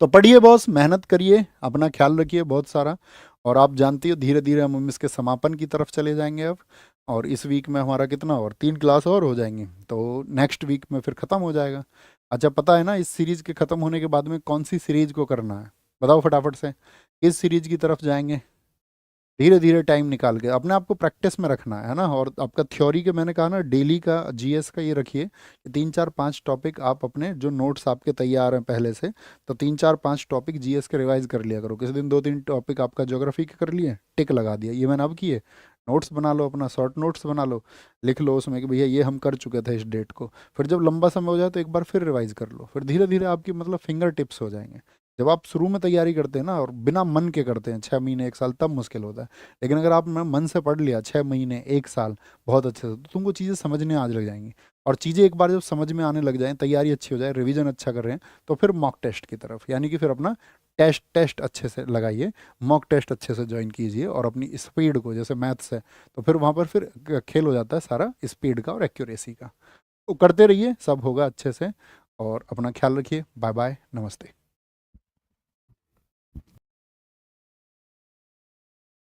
तो पढ़िए बॉस, मेहनत करिए, अपना ख्याल रखिए बहुत सारा। और आप जानती हो धीरे धीरे हम इसके समापन की तरफ चले जाएंगे अब। और इस वीक में हमारा कितना और 3 क्लास और हो जाएंगी, तो नेक्स्ट वीक में फिर ख़त्म हो जाएगा। अच्छा, पता है ना इस सीरीज़ के ख़त्म होने के बाद में कौन सी सीरीज़ को करना है? बताओ फटाफट से। इस सीरीज़ की तरफ जाएंगे, धीरे धीरे टाइम निकाल के अपने आप को प्रैक्टिस में रखना है ना। और आपका थ्योरी के मैंने कहा ना, डेली का जीएस का ये रखिए कि 3 4 5 टॉपिक आप अपने जो नोट्स आपके तैयार हैं पहले से, तो 3 4 5 टॉपिक जीएस के रिवाइज कर लिया करो। किसी दिन 2 3 टॉपिक आपका ज्योग्राफी के कर लिए, टिक लगा दिया, ये मैंने अब किए। नोट्स बना लो, अपना शॉर्ट नोट्स बना लो, लिख लो उसमें कि भैया ये हम कर चुके थे इस डेट को। फिर जब लंबा समय हो जाए तो एक बार फिर रिवाइज कर लो, फिर धीरे धीरे आपकी मतलब फिंगर टिप्स हो जाएंगे। जब आप शुरू में तैयारी करते हैं ना, और बिना मन के करते हैं 6 महीने 1 साल, तब मुश्किल होता है। लेकिन अगर आप मन से पढ़ लिया 6 महीने 1 साल बहुत अच्छे से, तो तुमको चीज़ें समझने आज लग जाएंगी। और चीज़ें एक बार जब समझ में आने लग जाएं, तैयारी अच्छी हो जाए, रिवीजन अच्छा कर रहे हैं, तो फिर मॉक टेस्ट की तरफ, यानी कि फिर अपना टेस्ट टेस्ट अच्छे से लगाइए, मॉक टेस्ट अच्छे से ज्वाइन कीजिए, और अपनी स्पीड को, जैसे मैथ्स है तो फिर वहाँ पर फिर खेल हो जाता है सारा स्पीड का और एक्यूरेसी का। तो करते रहिए, सब होगा अच्छे से। और अपना ख्याल रखिए। बाय बाय, नमस्ते।